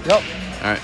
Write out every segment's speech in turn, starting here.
Yep. All right.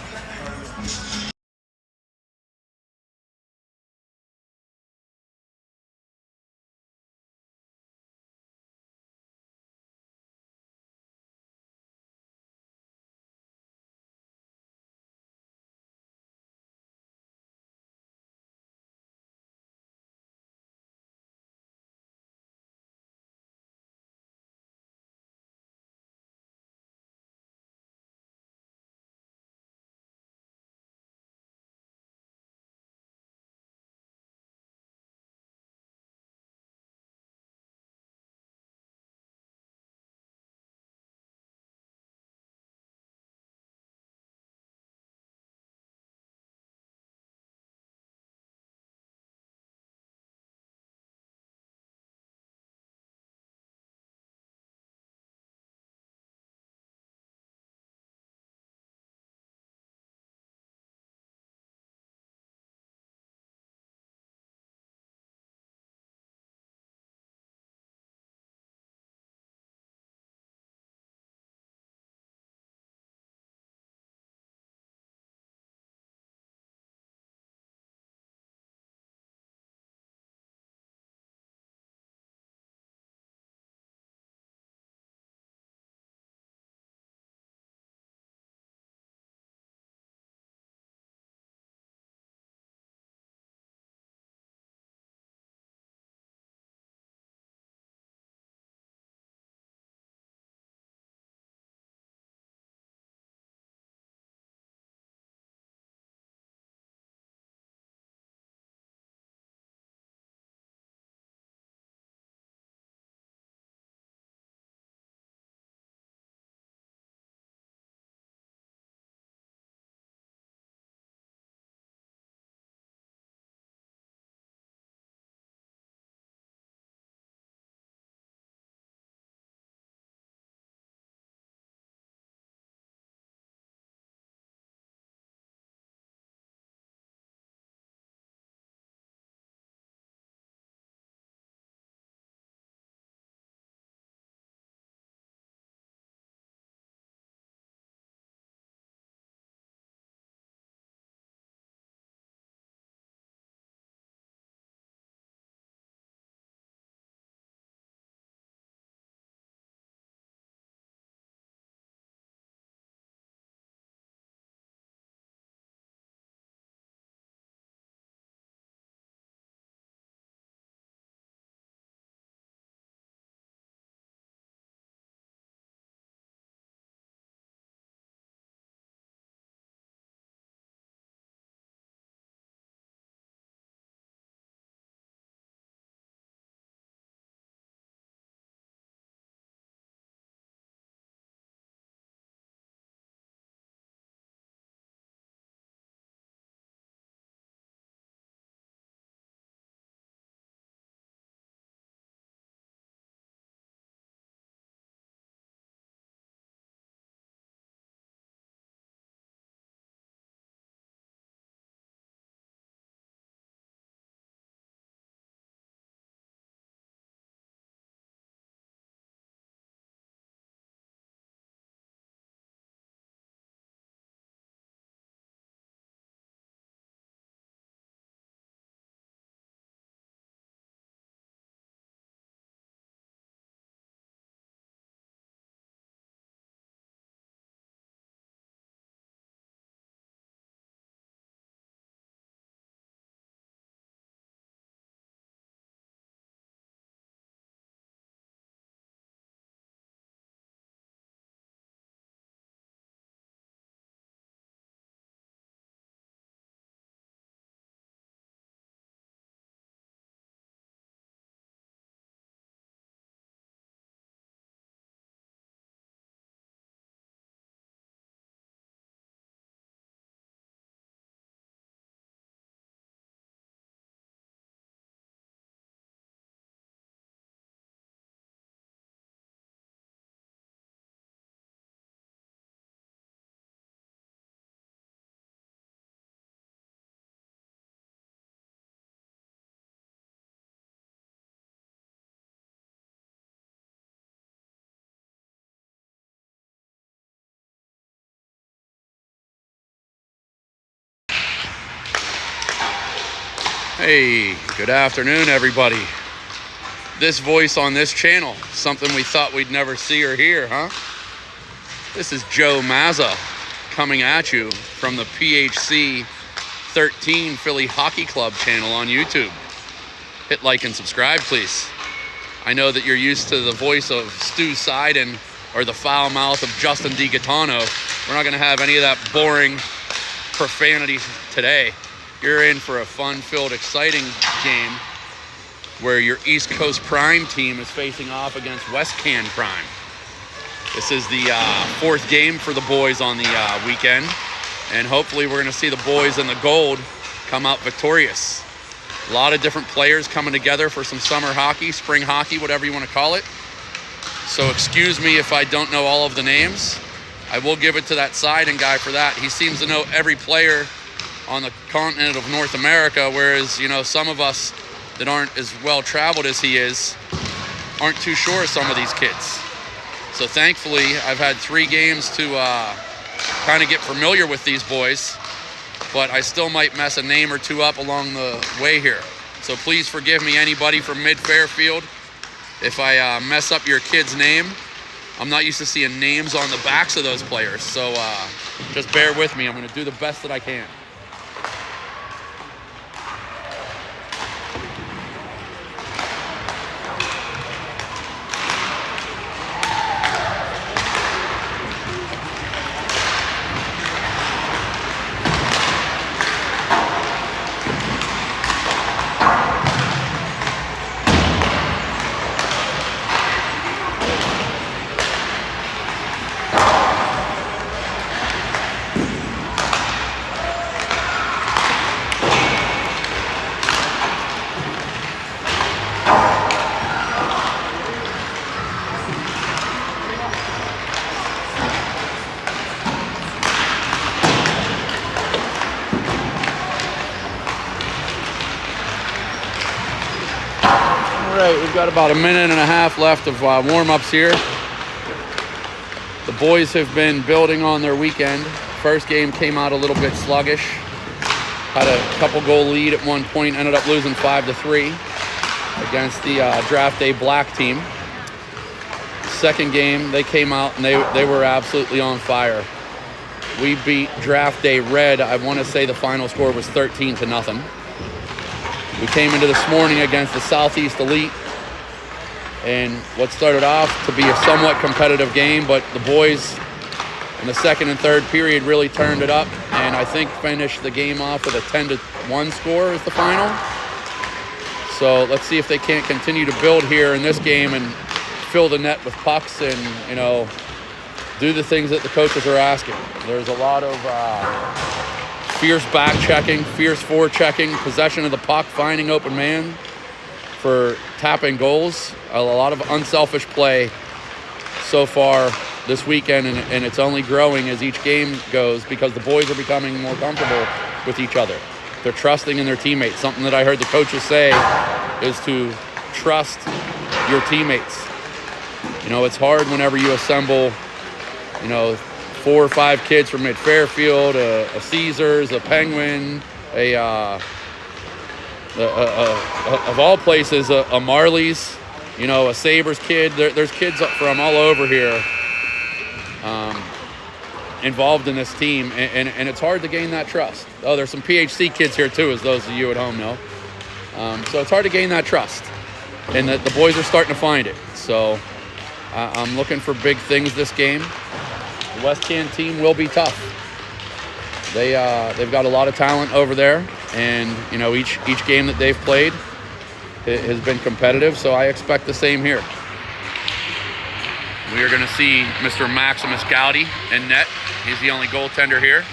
Hey, good afternoon, everybody. This voice on this channel, something we thought we'd never see or hear, huh? This is Joe Mazza coming at you from the PHC 13 Philly Hockey Club channel on YouTube. Hit like and subscribe, please. I know that you're used to the voice of Stu Seiden or the foul mouth of Justin DiGaetano. We're not going to have any of that boring profanity today. You're in for a fun-filled, exciting game where your East Coast Prime team is facing off against West Can Prime. This is the fourth game for the boys on the weekend, and hopefully we're going to see the boys in the gold come out victorious. A lot of different players coming together for some summer hockey, spring hockey, whatever you want to call it. So excuse me if I don't know all of the names. I will give it to that Seiden guy for that. He seems to know every player on the continent of North America, whereas, you know, some of us that aren't as well traveled as he is aren't too sure of some of these kids. So thankfully, I've had 3 games to kind of get familiar with these boys, but I still might mess a name or two up along the way here. So please forgive me, anybody from Mid-Fairfield, if I mess up your kid's name. I'm not used to seeing names on the backs of those players, so just bear with me. I'm going to do the best that I can. We've got about a minute and a half left of warm-ups here. The boys have been building on their weekend. First game came out a little bit sluggish. Had a couple goal lead at one point, ended up losing 5-3 against the draft day black team. Second game, they came out and they were absolutely on fire. We beat draft day red. I want to say the final score was 13-0. We came into this morning against the Southeast Elite, and what started off to be a somewhat competitive game, but the boys in the second and third period really turned it up, and I think finished the game off with a 10-1 score as the final. So let's see if they can't continue to build here in this game and fill the net with pucks and, you know, do the things that the coaches are asking. There's a lot of fierce back checking, fierce forward checking, possession of the puck, finding open man for tapping goals. A lot of unselfish play so far this weekend, and it's only growing as each game goes because the boys are becoming more comfortable with each other. They're trusting in their teammates. Something that I heard the coaches say is to trust your teammates. You know, it's hard whenever you assemble, you know, 4 or 5 kids from Mid-Fairfield, a Caesars, a Penguin, of all places, a Marley's, you know, a Sabres kid. There's kids from all over here involved in this team, and it's hard to gain that trust. Oh, there's some PHC kids here too, as those of you at home know. So it's hard to gain that trust, and the boys are starting to find it. So I'm looking for big things this game. The West Can team will be tough. They've got a lot of talent over there, and you know, each game that they've played has been competitive, so I expect the same here. We are going to see Mr. Maximus Gowdy in net. He's the only goaltender here.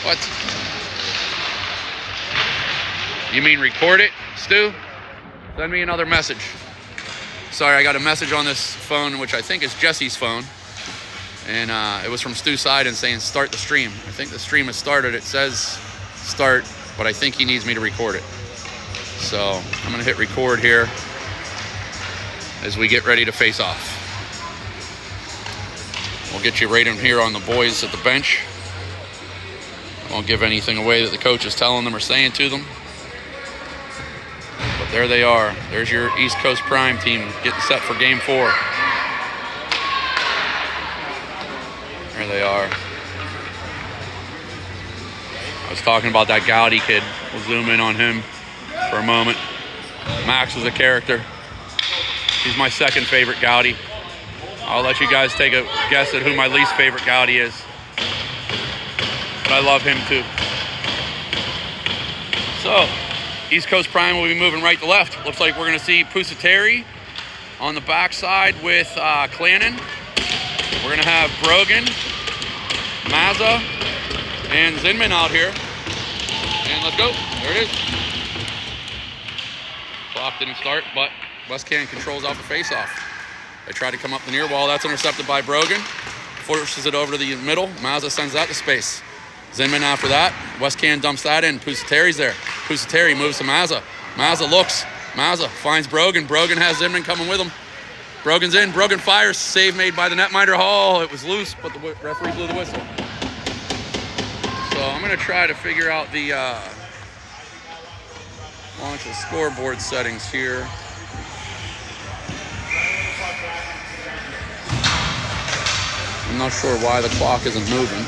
What? You mean record it, Stu? Send me another message. Sorry, I got a message on this phone, which I think is Jesse's phone. And it was from Stu Seiden saying start the stream. I think the stream has started. It says start, but I think he needs me to record it. So I'm going to hit record here as we get ready to face off. We'll get you right in here on the boys at the bench. Won't give anything away that the coach is telling them or saying to them. But there they are. There's your East Coast Prime team getting set for game 4. There they are. I was talking about that Gowdy kid. We'll zoom in on him for a moment. Max was a character. He's my second favorite Gowdy. I'll let you guys take a guess at who my least favorite Gowdy is. But I love him too. So, East Coast Prime will be moving right to left. Looks like we're going to see Pusateri on the backside with Clannon. We're going to have Brogan, Mazza, and Zinman out here. And let's go. There it is. Clock didn't start, but West Can controls out the face-off. They try to come up the near wall. That's intercepted by Brogan. Forces it over to the middle. Mazza sends that to space. Zinman after that. West Can dumps that in. Pusateri's there. Pusateri moves to Mazza. Mazza looks. Mazza finds Brogan. Brogan has Zinman coming with him. Brogan's in. Brogan fires. Save made by the netminder. Oh, it was loose, but the referee blew the whistle. So I'm going to try to figure out the launch of scoreboard settings here. I'm not sure why the clock isn't moving.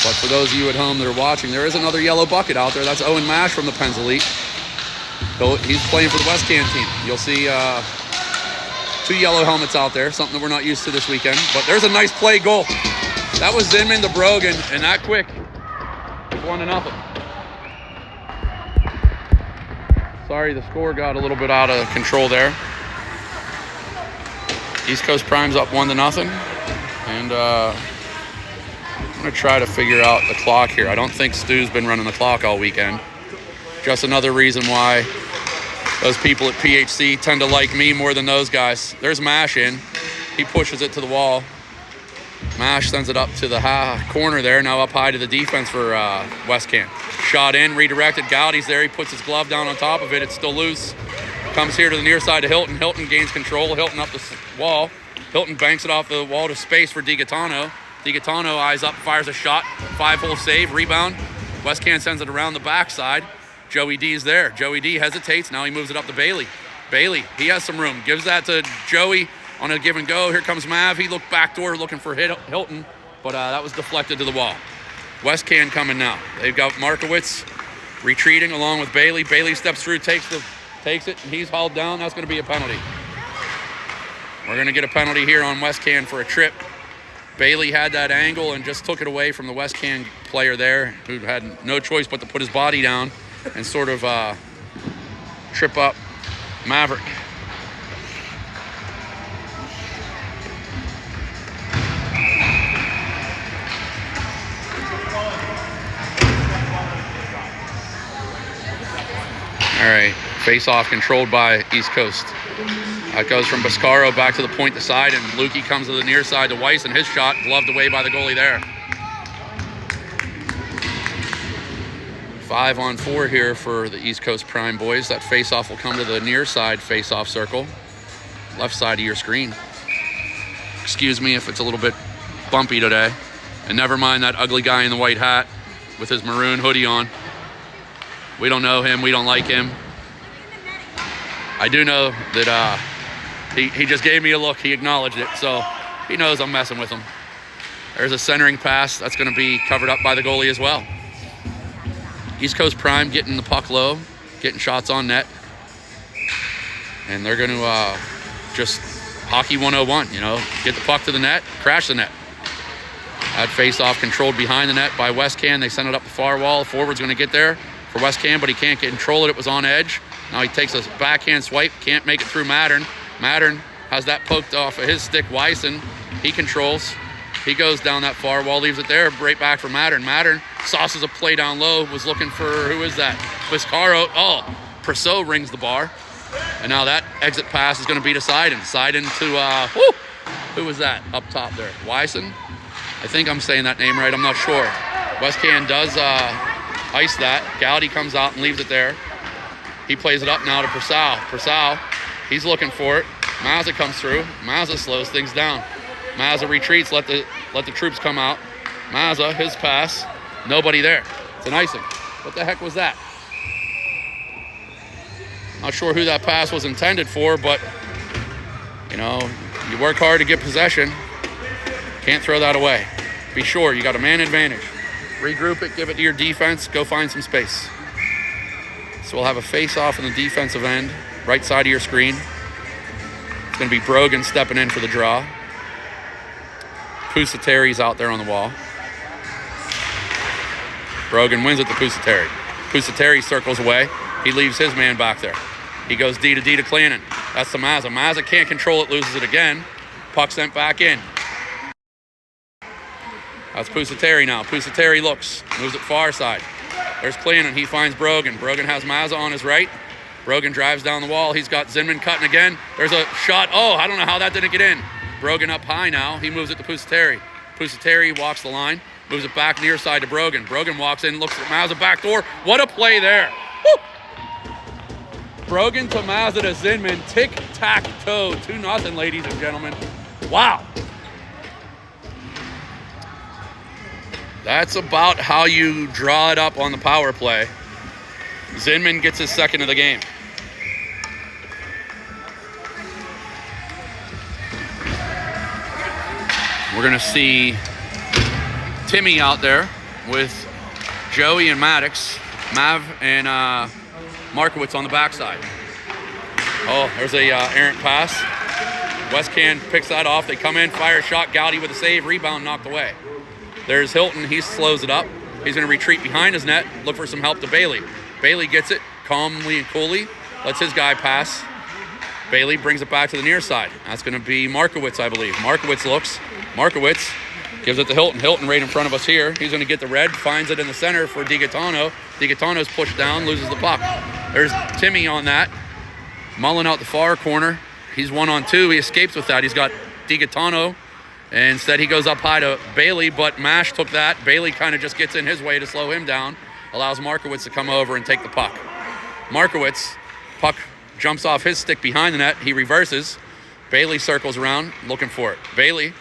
But for those of you at home that are watching, there is another yellow bucket out there. That's Owen Mash from the Penns Elite. He's playing for the West Can team. You'll see 2 yellow helmets out there, something that we're not used to this weekend. But there's a nice play goal. That was Zinman to Brogan, and that quick. It's 1-0. Sorry, the score got a little bit out of control there. East Coast Prime's up 1-0. And I'm going to try to figure out the clock here. I don't think Stu's been running the clock all weekend. Just another reason why those people at PHC tend to like me more than those guys. There's Mash in. He pushes it to the wall. Mash sends it up to the corner there. Now up high to the defense for West Can. Shot in, redirected. Gowdy's there. He puts his glove down on top of it. It's still loose. Comes here to the near side to Hilton. Hilton gains control. Hilton up the wall. Hilton banks it off the wall to space for DiGaetano. DiGaetano eyes up, fires a shot. 5-hole save, rebound. West Can sends it around the backside. Joey D's there. Joey D hesitates. Now he moves it up to Bailey. Bailey, he has some room. Gives that to Joey on a give and go. Here comes Mav. He looked backdoor looking for Hilton, but that was deflected to the wall. West Can coming now. They've got Markowitz retreating along with Bailey. Bailey steps through, takes it, and he's hauled down. That's going to be a penalty. We're going to get a penalty here on West Can for a trip. Bailey had that angle and just took it away from the West Can player there, who had no choice but to put his body down and sort of trip up Maverick. All right, face-off controlled by East Coast. That goes from Bascaro back to the point to side, and Lukey comes to the near side to Weiss, and his shot gloved away by the goalie there. 5-on-4 here for the East Coast Prime boys. That face-off will come to the near side face-off circle, left side of your screen. Excuse me if it's a little bit bumpy today. And never mind that ugly guy in the white hat with his maroon hoodie on. We don't know him. We don't like him. I do know that he just gave me a look. He acknowledged it, so he knows I'm messing with him. There's a centering pass. That's going to be covered up by the goalie as well. East Coast Prime getting the puck low, getting shots on net. And they're going to just hockey 101, you know, get the puck to the net, crash the net. That face-off controlled behind the net by West Can. They send it up the far wall. Forward's going to get there for West Can, but he can't control it. It was on edge. Now he takes a backhand swipe, can't make it through Mattern. Mattern has that poked off of his stick. Wyson, he controls. He goes down that far wall, leaves it there, right back for Mattern. Mattern sauces a play down low, was looking for, who is that? Biscaro. Oh, Perceau rings the bar. And now that exit pass is going to be to Seiden. Seiden to, who was that up top there? Wyson? I think I'm saying that name right, I'm not sure. West Can does ice that. Gowdy comes out and leaves it there. He plays it up now to Perceau. Perceau, he's looking for it. Mazza comes through. Mazza slows things down. Mazza retreats, let the troops come out. Mazza, his pass. Nobody there. It's an icing. What the heck was that? Not sure who that pass was intended for, but, you know, you work hard to get possession. Can't throw that away. Be sure, you got a man advantage. Regroup it, give it to your defense, go find some space. So we'll have a face-off in the defensive end, right side of your screen. It's going to be Brogan stepping in for the draw. Pusatari's out there on the wall. Brogan wins it to Pusatari. Pusatari circles away. He leaves his man back there. He goes D to Clannon. That's to Mazza. Mazza can't control it, loses it again. Puck sent back in. That's Pusatari now. Pusatari looks, moves it far side. There's Clannon. He finds Brogan. Brogan has Mazza on his right. Brogan drives down the wall. He's got Zinman cutting again. There's a shot. Oh, I don't know how that didn't get in. Brogan up high now. He moves it to Pusatari. Pusatari walks the line, moves it back near side to Brogan. Brogan walks in, looks at Mazza back door. What a play there. Woo! Brogan to Mazza to Zinman. Tic-tac-toe. 2-0, ladies and gentlemen. Wow. That's about how you draw it up on the power play. Zinman gets his second of the game. We're going to see Timmy out there with Joey and Maddox, Mav and Markowitz on the backside. Oh, there's a errant pass. Westcan picks that off. They come in, fire a shot. Gowdy with a save, rebound knocked away. There's Hilton. He slows it up. He's going to retreat behind his net, look for some help to Bailey. Bailey gets it calmly and coolly, lets his guy pass. Bailey brings it back to the near side. That's going to be Markowitz, I believe. Markowitz looks. Markowitz gives it to Hilton. Hilton right in front of us here. He's going to get the red, finds it in the center for DiGaetano. DiGaetano's pushed down, loses the puck. There's Timmy on that. Mulling out the far corner. He's 1-on-2. He escapes with that. He's got DiGaetano. And instead he goes up high to Bailey, but Mash took that. Bailey kind of just gets in his way to slow him down. Allows Markowitz to come over and take the puck. Markowitz, puck jumps off his stick behind the net. He reverses. Bailey circles around looking for it. Bailey,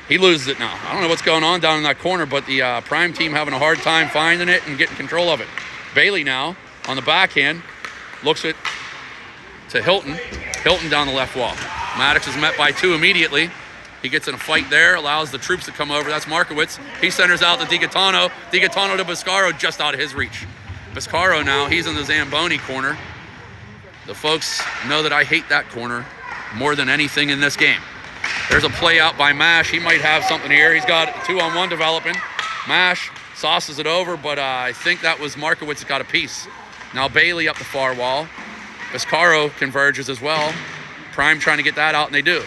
he loses it now. I don't know what's going on down in that corner, but the Prime team having a hard time finding it and getting control of it. Bailey now on the backhand looks it to Hilton. Hilton down the left wall. Maddox is met by two immediately. He gets in a fight there, allows the troops to come over. That's Markowitz. He centers out to DiGaetano. DiGaetano to Biscaro, just out of his reach. Biscaro now, he's in the Zamboni corner. The folks know that I hate that corner more than anything in this game. There's a play out by Mash. He might have something here. He's got 2-on-1 developing. Mash sauces it over, but I think that was Markowitz that got a piece. Now Bailey up the far wall. Biscaro converges as well. Prime trying to get that out, and they do.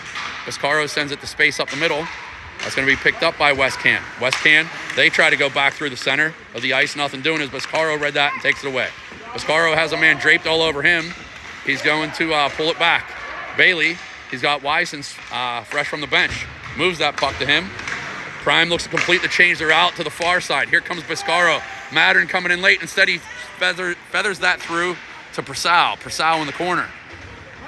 Biscaro sends it to space up the middle. That's going to be picked up by Westcan. Westcan, they try to go back through the center of the ice. Nothing doing as Biscaro read that and takes it away. Biscaro has a man draped all over him. He's going to pull it back. Bailey, he's got Weissens fresh from the bench. Moves that puck to him. Prime looks to complete the change. They're out to the far side. Here comes Biscaro. Mattern coming in late. Instead, he feathers that through to Purcell. Purcell in the corner.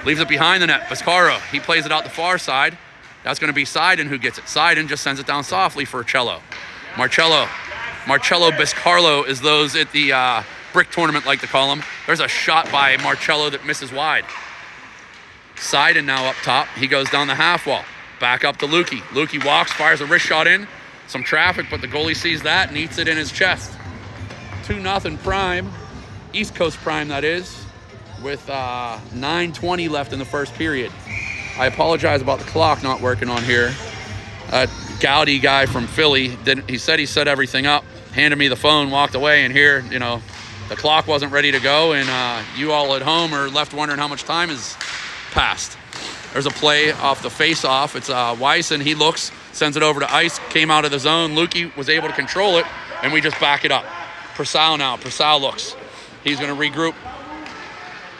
Leaves it behind the net. Biscaro, he plays it out the far side. That's going to be Seiden who gets it. Seiden just sends it down softly for Cello. Marcello Biscarlo is those at the brick tournament like to call him. There's a shot by Marcello that misses wide. Seiden now up top. He goes down the half wall. Back up to Lukey. Lukey walks, fires a wrist shot in. Some traffic, but the goalie sees that and eats it in his chest. 2-0 Prime. East Coast Prime, that is. With 9:20 left in the first period. I apologize about the clock not working on here. Gowdy guy from Philly, he said he set everything up, handed me the phone, walked away, and here, you know, the clock wasn't ready to go, and you all at home are left wondering how much time has passed. There's a play off the face-off. It's Weisen. He looks, sends it over to ice, came out of the zone. Lukey was able to control it, and we just back it up. Purcell now. Purcell looks. He's going to regroup.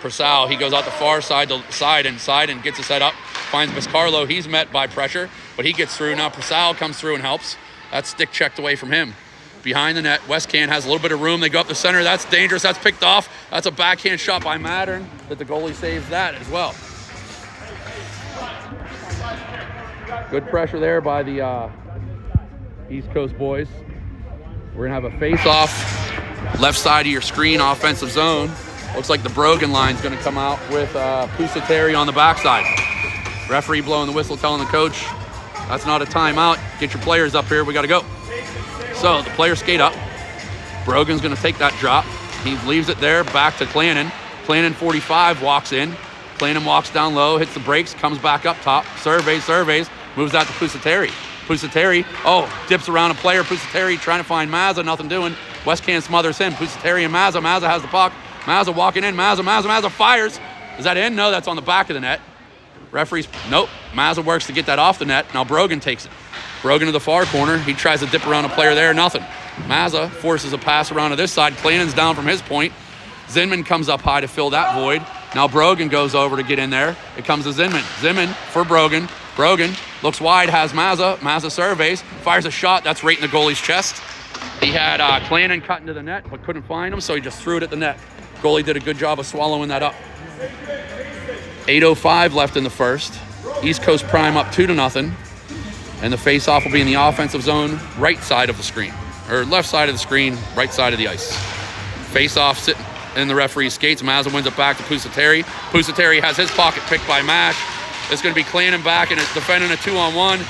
Purcell, he goes out the far side to Seiden gets his head up, finds Biscarlo. He's met by pressure, but he gets through. Now Purcell comes through and helps. That stick checked away from him. Behind the net, Westcan has a little bit of room. They go up the center. That's dangerous. That's picked off. That's a backhand shot by Mattern that the goalie saves that as well. Good pressure there by the East Coast boys. We're gonna have a face-off, left side of your screen, offensive zone. Looks like the Brogan line's gonna come out with Pusateri on the backside. Referee blowing the whistle, telling the coach, that's not a timeout. Get your players up here, we gotta go. So the players skate up. Brogan's gonna take that drop. He leaves it there, back to Clannon. Clannon 45 walks in. Clannon walks down low, hits the brakes, comes back up top, surveys, moves out to Pusateri. Pusateri, dips around a player. Pusateri trying to find Mazza, nothing doing. Westcan smothers him. Pusateri and Mazza. Mazza has the puck. Mazza walking in. Mazza fires. Is that in? No, that's on the back of the net. Referees, nope. Mazza works to get that off the net. Now Brogan takes it. Brogan to the far corner. He tries to dip around a player there, nothing. Mazza forces a pass around to this side. Clannon's down from his point. Zinman comes up high to fill that void. Now Brogan goes over to get in there. It comes to Zinman. Zinman for Brogan. Brogan looks wide, has Mazza. Mazza surveys, fires a shot. That's right in the goalie's chest. He had Clannon cut into the net, but couldn't find him, so he just threw it at the net. Goalie did a good job of swallowing that up. 8:05 left in the first. East Coast Prime up 2-0. And the face-off will be in the offensive zone, right side of the screen. Or left side of the screen, right side of the ice. Face-off sitting in the referee's skates. Mazza wins it back to Pusateri. Pusateri has his pocket picked by Mash. It's going to be Clannon back, and it's defending a 2-on-1.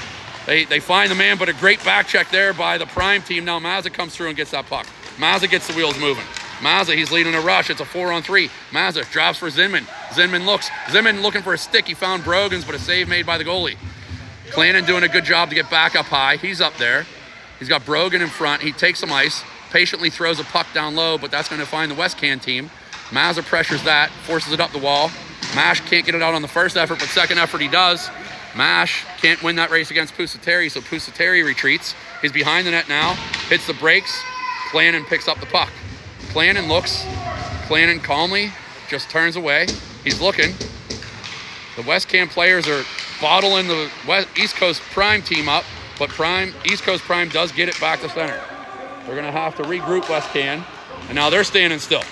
They find the man, but a great back check there by the Prime team. Now Mazza comes through and gets that puck. Mazza gets the wheels moving. Mazza, he's leading a rush. It's a 4-on-3. Mazza drops for Zinman. Zinman looks. Zinman looking for a stick. He found Brogan's, but a save made by the goalie. Clannon doing a good job to get back up high. He's up there. He's got Brogan in front. He takes some ice, patiently throws a puck down low, but that's going to find the West Can team. Mazza pressures that, forces it up the wall. Mash can't get it out on the first effort, but second effort he does. Mash can't win that race against Pusateri, so Pusateri retreats. He's behind the net now, hits the brakes. Clannon picks up the puck. Clannon looks. Clannon calmly just turns away. He's looking. The West Can players are bottling the East Coast Prime team up, but East Coast Prime does get it back to center. They're going to have to regroup West Can, and now they're standing still.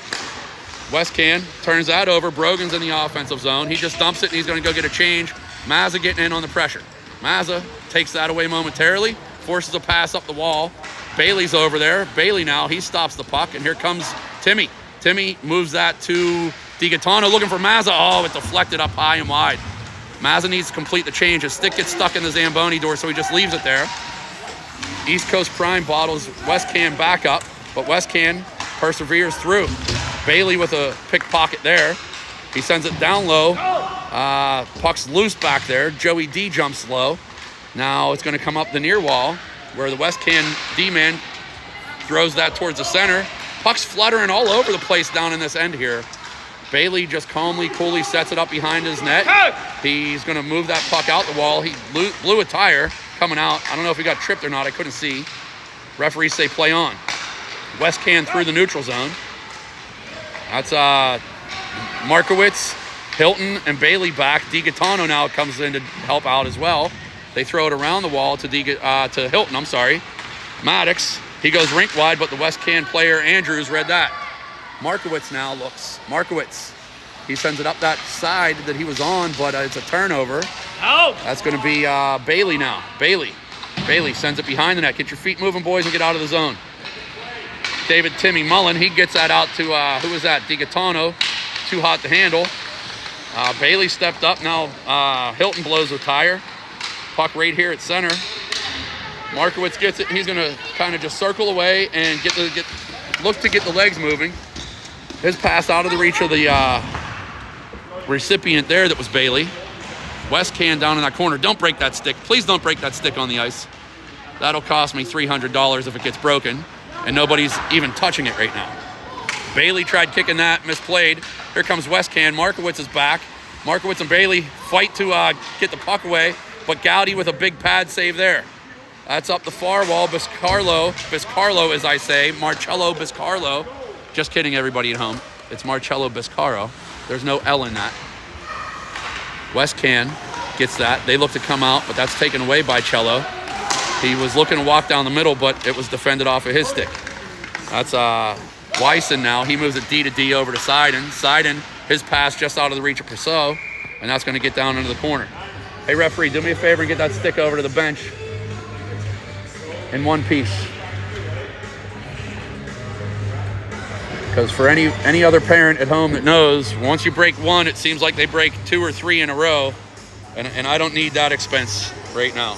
West Can turns that over. Brogan's in the offensive zone. He just dumps it, and he's going to go get a change. Mazza getting in on the pressure. Mazza takes that away momentarily, forces a pass up the wall. Bailey's over there. Bailey now, he stops the puck, and here comes Timmy. Timmy moves that to DiGaetano looking for Mazza. Oh, it deflected up high and wide. Mazza needs to complete the change. His stick gets stuck in the Zamboni door, so he just leaves it there. East Coast Prime bottles West Can back up, but West Can perseveres through. Bailey with a pickpocket there. He sends it down low. Puck's loose back there. Joey D jumps low. Now it's going to come up the near wall where the West Can D-man throws that towards the center. Puck's fluttering all over the place down in this end here. Bailey just calmly, coolly sets it up behind his net. He's going to move that puck out the wall. He blew a tire coming out. I don't know if he got tripped or not. I couldn't see. Referees say play on. West Can through the neutral zone. That's Markowitz, Hilton, and Bailey back. DiGaetano now comes in to help out as well. They throw it around the wall to Hilton, Maddox, he goes rink wide, but the West Can player, Andrews, read that. Markowitz now looks. Markowitz, he sends it up that side that he was on, but it's a turnover. Oh! That's going to be Bailey now. Bailey sends it behind the net. Get your feet moving, boys, and get out of the zone. David Timmy Mullen, he gets that out to, who was that? DiGaetano, too hot to handle. Bailey stepped up. Now Hilton blows a tire. Puck right here at center. Markowitz gets it. He's going to kind of just circle away and look to get the legs moving. His pass out of the reach of the recipient there that was Bailey. West Can down in that corner. Don't break that stick. Please don't break that stick on the ice. That'll cost me $300 if it gets broken. And nobody's even touching it right now. Bailey tried kicking that, misplayed. Here comes West Can. Markowitz is back. Markowitz and Bailey fight to get the puck away, but Gowdy with a big pad save there. That's up the far wall. Biscarlo as I say, Marcello Biscarlo. Just kidding, everybody at home. It's Marcello Biscaro. There's no L in that. West Can gets that. They look to come out, but that's taken away by Cello. He was looking to walk down the middle, but it was defended off of his stick. That's Wyson now. He moves it D to D over to Seiden. Seiden, his pass just out of the reach of Perceau, and that's going to get down into the corner. Hey, referee, do me a favor and get that stick over to the bench in one piece. Because for any other parent at home that knows, once you break one, it seems like they break 2 or 3 in a row. And I don't need that expense right now.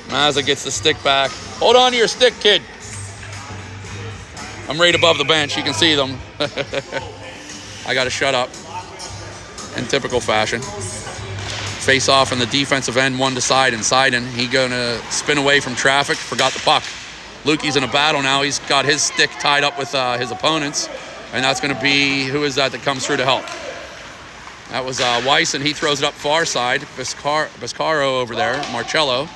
Mazza gets the stick back. Hold on to your stick, kid. I'm right above the bench. You can see them. I got to shut up in typical fashion. Face off in the defensive end, one to Seiden. He going to spin away from traffic. Forgot the puck. Lukey's in a battle now. He's got his stick tied up with his opponents. And that's going to be, who is that comes through to help? That was Weiss, and he throws it up far side. Biscaro over there, Marcello.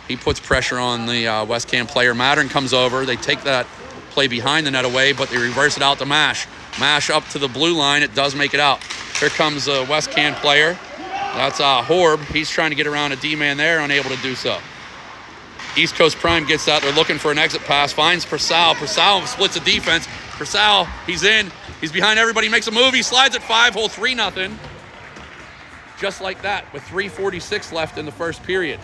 He puts pressure on the West Can player. Mattern comes over. They take that play behind the net away, but they reverse it out to Mash. Mash up to the blue line. It does make it out. Here comes the West Can player. That's Hhof. He's trying to get around a D-man there, unable to do so. East Coast Prime gets that. They're looking for an exit pass. Finds Purcell. Purcell splits the defense. Purcell, he's in. He's behind everybody. Makes a move. He slides at 5-hole, 3-0. Just like that, with 3:46 left in the first period.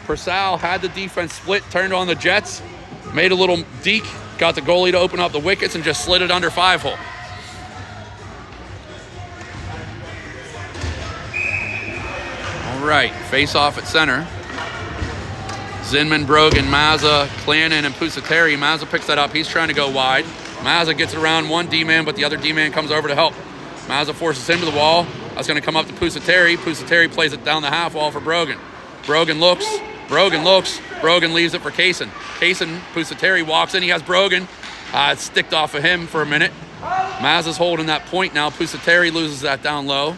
Purcell had the defense split, turned on the Jets, made a little deke, got the goalie to open up the wickets, and just slid it under 5-hole. All right, face off at center. Zinman, Brogan, Mazza, Clannon, and Pusateri. Mazza picks that up. He's trying to go wide. Mazza gets around one D-man, but the other D-man comes over to help. Mazza forces him to the wall. That's going to come up to Pusateri. Pusateri plays it down the half wall for Brogan. Brogan looks. Brogan leaves it for Kaysen. Pusateri walks in. He has Brogan. It's sticked off of him for a minute. Mazza's holding that point now. Pusateri loses that down low.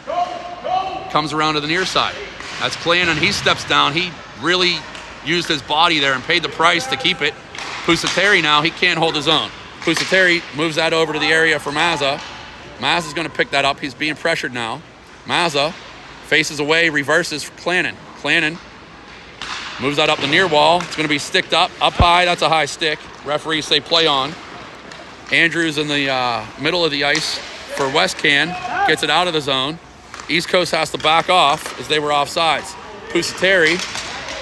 Comes around to the near side. That's Clannon. He steps down. He really used his body there and paid the price to keep it. Pusateri now, he can't hold his own. Pusateri moves that over to the area for Mazza. Mazza's going to pick that up. He's being pressured now. Mazza faces away, reverses for Clannon. Clannon moves that up the near wall. It's going to be sticked up high. That's a high stick. Referees say play on. Andrews in the middle of the ice for West Can. Gets it out of the zone. East Coast has to back off as they were offsides. Pusateri,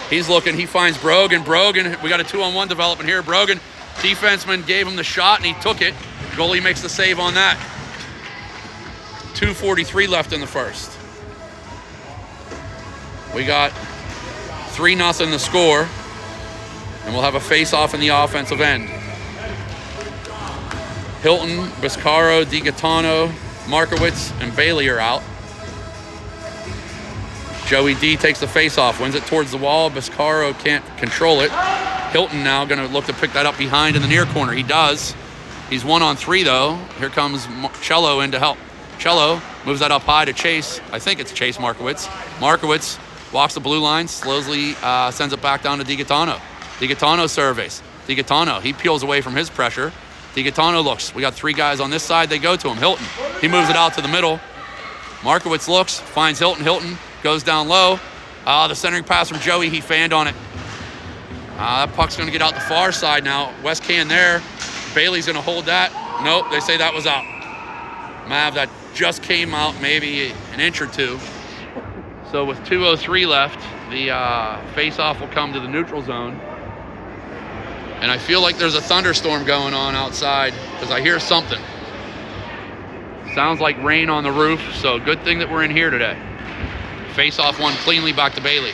he's looking. He finds Brogan. We got a 2-on-1 development here. Brogan, defenseman, gave him the shot, and he took it. Goalie makes the save on that. 2:43 left in the first. We got 3-0 the score, and we'll have a face-off in the offensive end. Hilton, Biscaro, DiGaetano, Markowitz, and Bailey are out. Joey D takes the face-off, wins it towards the wall. Biscaro can't control it. Hilton now going to look to pick that up behind in the near corner. He does. He's 1-on-3, though. Here comes Cello in to help. Cello moves that up high to Chase. I think it's Chase Markowitz. Markowitz walks the blue line, slowly sends it back down to DiGaetano. DiGaetano surveys. DiGaetano, he peels away from his pressure. DiGaetano looks. We got 3 guys on this side. They go to him. Hilton, he moves it out to the middle. Markowitz looks, finds Hilton. Hilton goes down low. The centering pass from Joey, he fanned on it. That puck's going to get out the far side now. West Can there. Bailey's going to hold that. Nope, they say that was out. Mav, that just came out maybe an inch or two. So with 2:03 left, the face-off will come to the neutral zone. And I feel like there's a thunderstorm going on outside because I hear something. Sounds like rain on the roof, so good thing that we're in here today. Face-off one cleanly back to Bailey.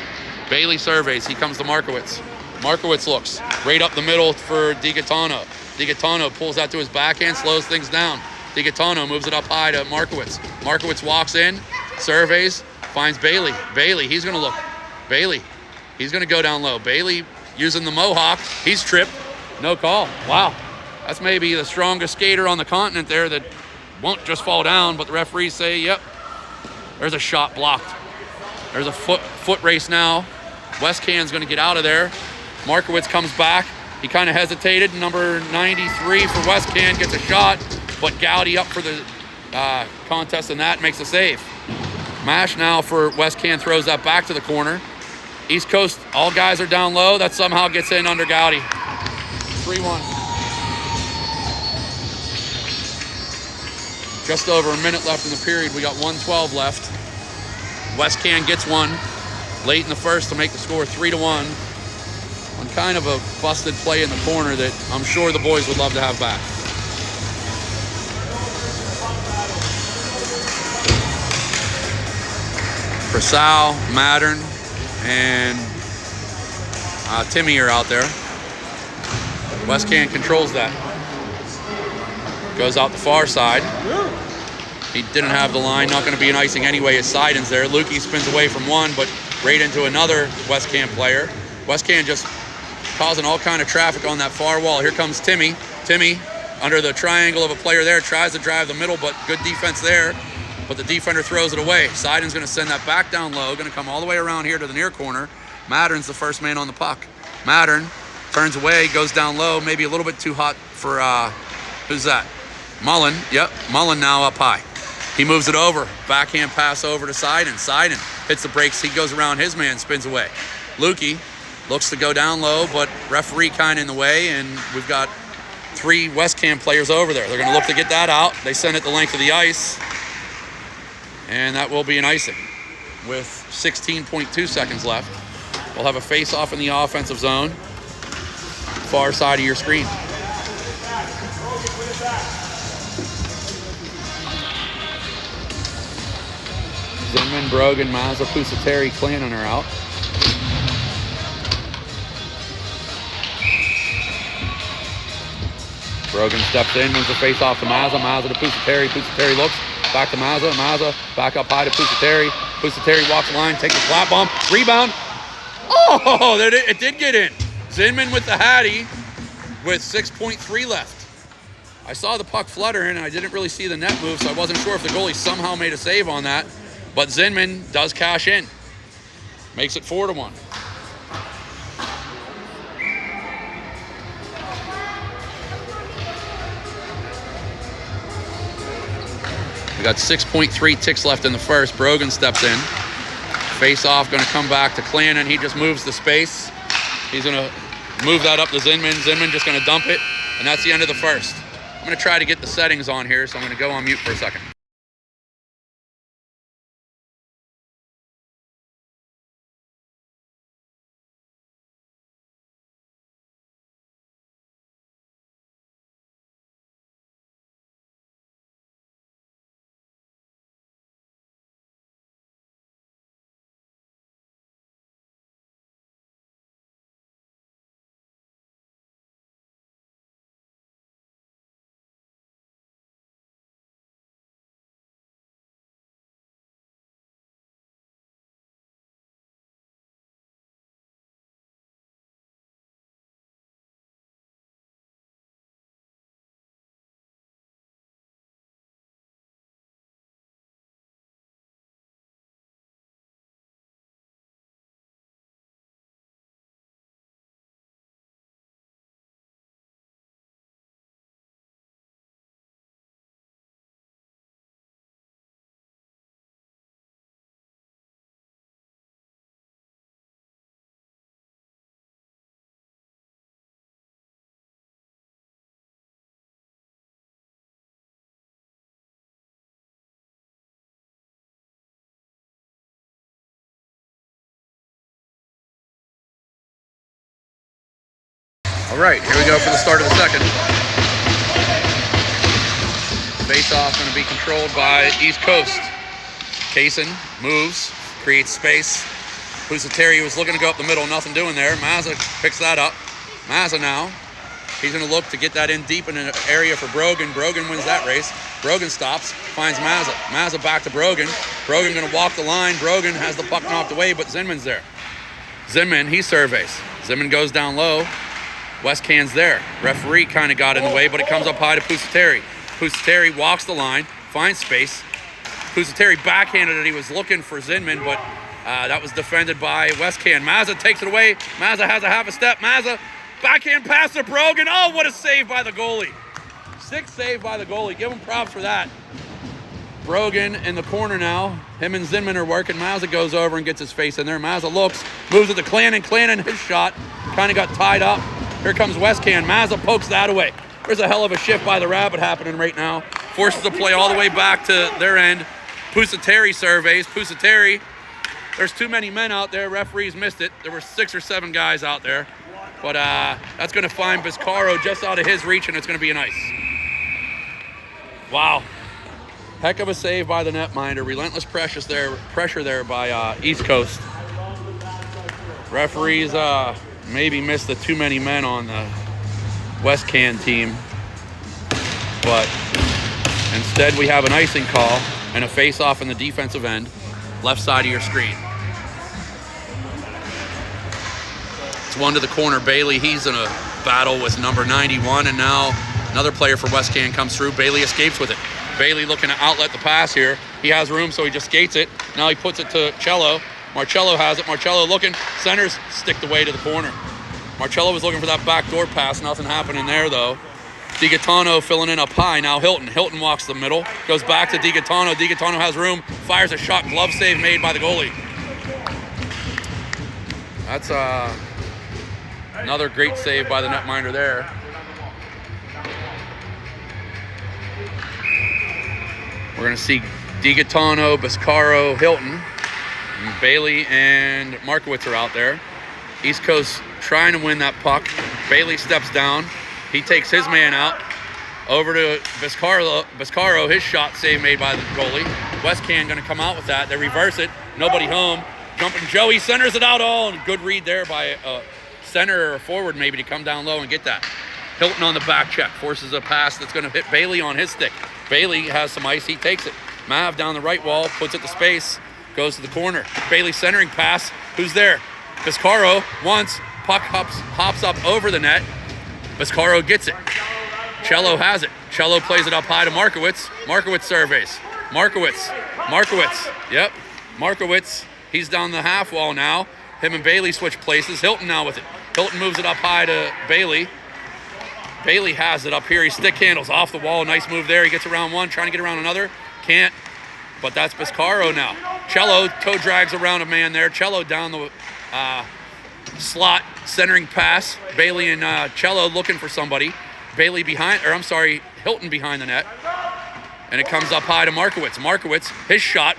Bailey surveys. He comes to Markowitz. Markowitz looks right up the middle for DiGaetano. DiGaetano pulls that to his backhand, slows things down. DiGaetano moves it up high to Markowitz. Markowitz walks in, surveys, finds Bailey. Bailey, he's going to look. Bailey, he's going to go down low. Bailey using the Mohawk. He's tripped. No call. Wow. That's maybe the strongest skater on the continent there that won't just fall down, but the referees say, yep, there's a shot blocked. There's a foot race now. West Can's going to get out of there. Markowitz comes back. He kind of hesitated. Number 93 for West Can gets a shot, but Gowdy up for the contest, and that makes a save. Mash now for West Can throws that back to the corner. East Coast, all guys are down low. That somehow gets in under Gowdy. 3-1. Just over a minute left in the period. We got 1:12 left. West Can gets one late in the first to make the score 3-1 on kind of a busted play in the corner that I'm sure the boys would love to have back. Sal, Mattern, and Timmy are out there. Westcan controls that. Goes out the far side. He didn't have the line, not going to be an icing anyway. His Sidon's there. Lukey spins away from one, but right into another Westcan player. Westcan just causing all kind of traffic on that far wall. Here comes Timmy. Timmy, under the triangle of a player there, tries to drive the middle, but good defense there. But the defender throws it away. Sidon's going to send that back down low, going to come all the way around here to the near corner. Mattern's the first man on the puck. Mattern turns away, goes down low, maybe a little bit too hot for, who's that? Mullen. Yep, Mullen now up high. He moves it over. Backhand pass over to Sidon. Sidon hits the brakes. He goes around his man, spins away. Lukey looks to go down low, but referee kind of in the way, and we've got 3 Westcan players over there. They're going to look to get that out. They send it the length of the ice, and that will be an icing with 16.2 seconds left. We'll have a face-off in the offensive zone, far side of your screen. Zinman, Brogan, Mazza, Pusateri, Clannon are out. Brogan steps in, moves the face off to Mazza. Mazza to Pusateri. Pusateri looks back to Mazza. Mazza back up high to Pusateri. Pusateri walks the line, takes a flat bomb, rebound. Oh, it did get in. Zinman with the Hattie with 6.3 left. I saw the puck flutter in, and I didn't really see the net move, so I wasn't sure if the goalie somehow made a save on that. But Zinman does cash in. Makes it 4-1. We got 6.3 ticks left in the first. Brogan steps in. Face off, going to come back to Clannon. He just moves the space. He's going to move that up to Zinman. Zinman just going to dump it, and that's the end of the first. I'm going to try to get the settings on here, so I'm going to go on mute for a second. All right, here we go for the start of the second. Face-off going to be controlled by East Coast. Kaysen moves, creates space. Pusateri was looking to go up the middle, nothing doing there. Mazza picks that up. Mazza now, he's going to look to get that in deep in an area for Brogan. Brogan wins that race. Brogan stops, finds Mazza. Mazza back to Brogan. Brogan going to walk the line. Brogan has the puck knocked away, but Zinman's there. Zinman, he surveys. Zinman goes down low. Westcan's there. Referee kind of got in the way, but it comes up high to Pusateri. Pusateri walks the line, finds space. Pusateri backhanded it. He was looking for Zinman, but that was defended by Westcan. Mazza takes it away. Mazza has a half a step. Mazza, backhand pass to Brogan. Oh, what a save by the goalie. 6 save by the goalie. Give him props for that. Brogan in the corner now. Him and Zinman are working. Mazza goes over and gets his face in there. Mazza looks, moves it to Clannon. Clannon, his shot kind of got tied up. Here comes Westcan. Mazza pokes that away. There's a hell of a shift by the Rabbit happening right now. Forces the play all the way back to their end. Pusateri surveys. Pusateri, there's too many men out there. Referees missed it. There were 6 or 7 guys out there. But that's going to find Biscaro just out of his reach, and it's going to be an ice. Wow. Heck of a save by the netminder. Relentless pressure there by East Coast. Referees maybe missed the too many men on the West Can team. But instead we have an icing call and a face-off in the defensive end, left side of your screen. It's one to the corner. Bailey, he's in a battle with number 91, and now another player for West Can comes through. Bailey escapes with it. Bailey looking to outlet the pass here. He has room, so he just skates it. Now he puts it to Cello. Marcello has it. Marcello looking. Centers stick the way to the corner. Marcello was looking for that backdoor pass. Nothing happening there, though. DiGaetano filling in up high. Now Hilton. Hilton walks the middle. Goes back to DiGaetano. DiGaetano has room. Fires a shot. Glove save made by the goalie. That's another great save by the netminder there. We're going to see DiGaetano, Biscaro, Hilton, and Bailey and Markowitz are out there. East Coast trying to win that puck. Bailey steps down. He takes his man out. Over to Biscaro, his shot save made by the goalie. West Can going to come out with that. They reverse it. Nobody home. Jumping Joey centers it out all. And good read there by a center or a forward maybe to come down low and get that. Hilton on the back check. Forces a pass that's going to hit Bailey on his stick. Bailey has some ice. He takes it. Mav down the right wall. Puts it to space. Goes to the corner. Bailey centering pass. Who's there? Biscaro once. Puck hops up over the net. Biscaro gets it. Cello has it. Cello plays it up high to Markowitz. Markowitz surveys. Markowitz. Yep. Markowitz. He's down the half wall now. Him and Bailey switch places. Hilton now with it. Hilton moves it up high to Bailey. Bailey has it up here. He stick handles off the wall. Nice move there. He gets around one, trying to get around another. Can't. But that's Biscaro now. Cello toe drags around a man there. Cello down the slot, centering pass. Bailey and Cello looking for somebody. Bailey behind, or I'm sorry, Hilton behind the net. And it comes up high to Markowitz. Markowitz, his shot,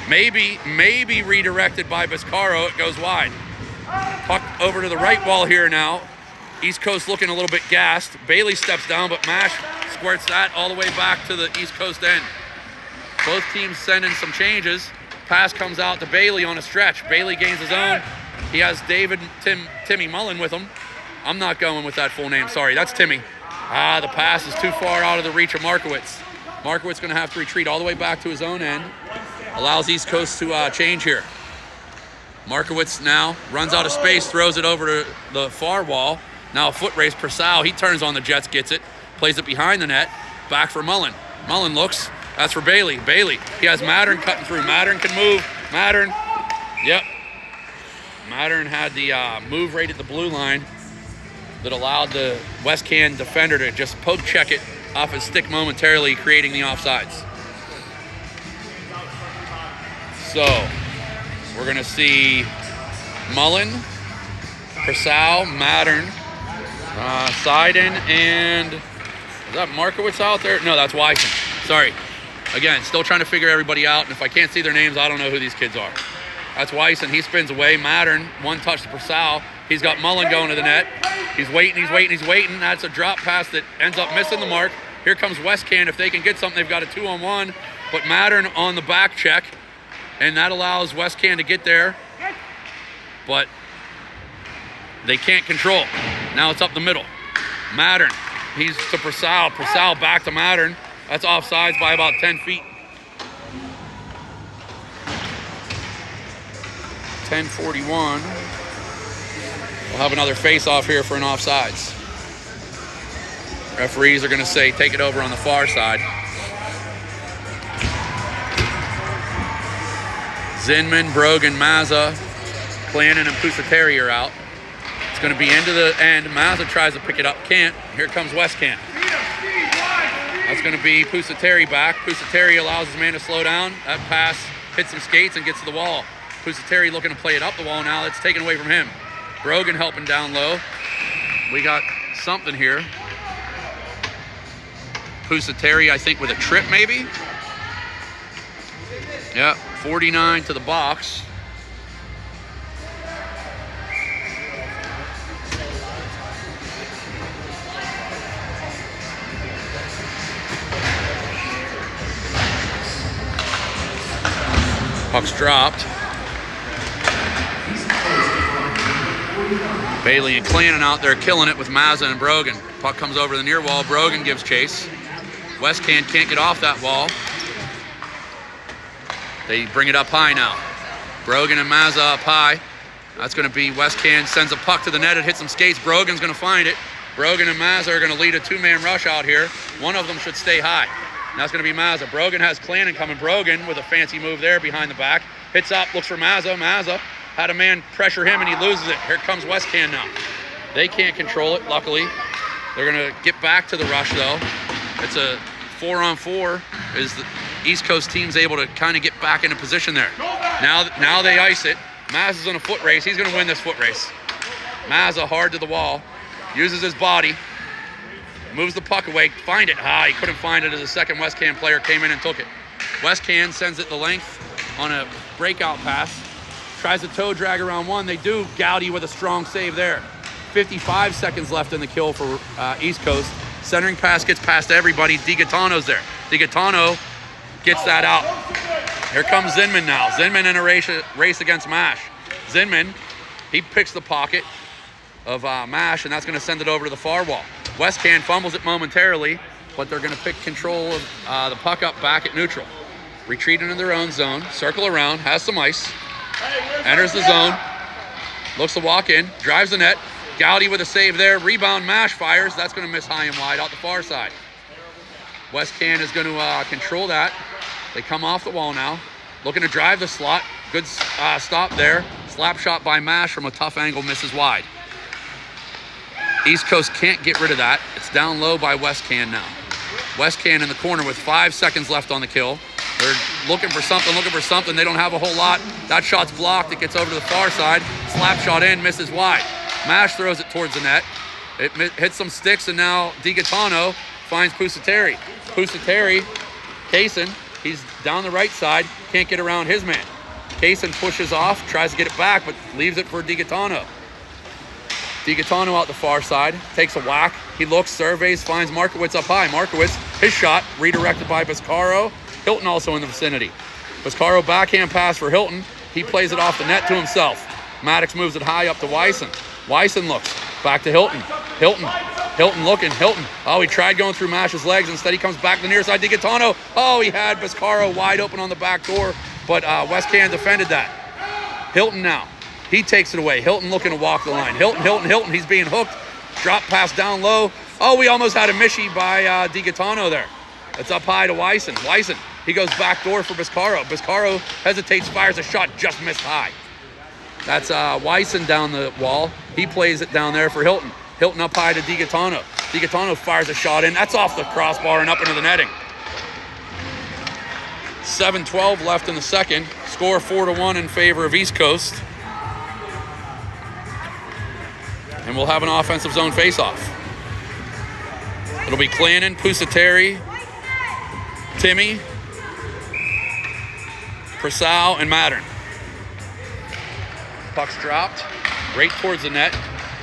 maybe redirected by Biscaro. It goes wide. Puck over to the right wall here now. East Coast looking a little bit gassed. Bailey steps down, but Mash squirts that all the way back to the East Coast end. Both teams sending some changes. Pass comes out to Bailey on a stretch. Bailey gains his own. He has Timmy Mullen with him. I'm not going with that full name. Sorry, that's Timmy. The pass is too far out of the reach of Markowitz. Markowitz going to have to retreat all the way back to his own end. Allows East Coast to change here. Markowitz now runs out of space, throws it over to the far wall. Now a foot race. Purcell, he turns on the Jets, gets it, plays it behind the net. Back for Mullen. Mullen looks. That's for Bailey. Bailey, he has Mattern cutting through. Mattern can move. Mattern, yep. Mattern had the move right at the blue line that allowed the West Can defender to just poke check it off his stick momentarily, creating the offsides. So, we're going to see Mullen, Purcell, Mattern, Seiden, and is that Markowitz out there? No, that's Wyson. Sorry. Again, still trying to figure everybody out, and if I can't see their names, I don't know who these kids are. That's Wyson. He spins away. Mattern, one touch to Purcell. He's got Mullen going to the net. He's waiting. That's a drop pass that ends up missing the mark. Here comes West Can. If they can get something, they've got a 2-on-1. But Mattern on the back check, and that allows West Can to get there. But they can't control. Now it's up the middle. Mattern. He's to Purcell. Purcell back to Mattern. That's offsides by about 10 feet. 10:41. We'll have another face-off here for an offsides. Referees are going to say take it over on the far side. Zinman, Brogan, Mazza, Clannon, and Pusateri are out. It's going to be into the end. Mazza tries to pick it up. Can't. Here comes West Can. That's going to be Pusateri back. Pusateri allows his man to slow down. That pass hits some skates and gets to the wall. Pusateri looking to play it up the wall now. It's taken away from him. Brogan helping down low. We got something here. Pusateri, I think, with a trip maybe. Yep, 49 to the box. Puck's dropped. Bailey and Clannon out there killing it with Mazza and Brogan. Puck comes over the near wall. Brogan gives chase. Westcan can't get off that wall. They bring it up high now. Brogan and Mazza up high. That's going to be Westcan sends a puck to the net. It hits some skates. Brogan's going to find it. Brogan and Mazza are going to lead a two-man rush out here. One of them should stay high. And that's going to be Mazza. Brogan has Clannon coming. Brogan with a fancy move there behind the back. Hits up, looks for Mazza. Mazza had a man pressure him and he loses it. Here comes Westcan now. They can't control it, luckily. They're going to get back to the rush, though. It's a 4-on-4 as the East Coast team's able to kind of get back into position there. Now they ice it. Mazza's on a foot race. He's going to win this foot race. Mazza hard to the wall. Uses his body. Moves the puck away. Find it. He couldn't find it as a second Westcan player came in and took it. Westcan sends it the length on a breakout pass. Tries to toe drag around one. They do. Gowdy with a strong save there. 55 seconds left in the kill for East Coast. Centering pass gets past everybody. DiGaetano's there. DiGaetano gets that out. Here comes Zinman now. Zinman in a race against Mash. Zinman, he picks the pocket of Mash, and that's going to send it over to the far wall. Westcan fumbles it momentarily, but they're going to pick control of the puck up back at neutral. Retreat into their own zone. Circle around. Has some ice. Enters the zone. Looks to walk in. Drives the net. Gowdy with a save there. Rebound. Mash fires. That's going to miss high and wide out the far side. Westcan is going to control that. They come off the wall now. Looking to drive the slot. Good stop there. Slap shot by Mash from a tough angle. Misses wide. East Coast can't get rid of that. It's down low by Westcan now. Westcan in the corner with 5 seconds left on the kill. They're looking for something. They don't have a whole lot. That shot's blocked. It gets over to the far side. Slap shot in, misses wide. Mash throws it towards the net. It hits some sticks, and now DiGaetano finds Pusateri. Pusateri, Kaysen, he's down the right side. Can't get around his man. Kaysen pushes off, tries to get it back, but leaves it for DiGaetano. DiGaetano out the far side, takes a whack. He looks, surveys, finds Markowitz up high. Markowitz, his shot, redirected by Biscaro. Hilton also in the vicinity. Biscaro backhand pass for Hilton. He plays it off the net to himself. Maddox moves it high up to Wyson. Wyson looks, back to Hilton. Hilton looking, Hilton. Oh, he tried going through Mash's legs. Instead, he comes back to the near side. DiGaetano. Oh, he had Biscaro wide open on the back door, but Westcan defended that. Hilton now. He takes it away. Hilton looking to walk the line. Hilton. He's being hooked. Drop pass down low. Oh, we almost had a mishy by DiGaetano there. It's up high to Wyson. Wyson, he goes back door for Biscaro. Biscaro hesitates, fires a shot, just missed high. That's Wyson down the wall. He plays it down there for Hilton. Hilton up high to DiGaetano. DiGaetano fires a shot in. That's off the crossbar and up into the netting. 7:12 left in the second. Score 4-1 in favor of East Coast. And we'll have an offensive zone faceoff. It'll be Clannon, Pusateri, Timmy, Prasau, and Mattern. Puck's dropped right towards the net.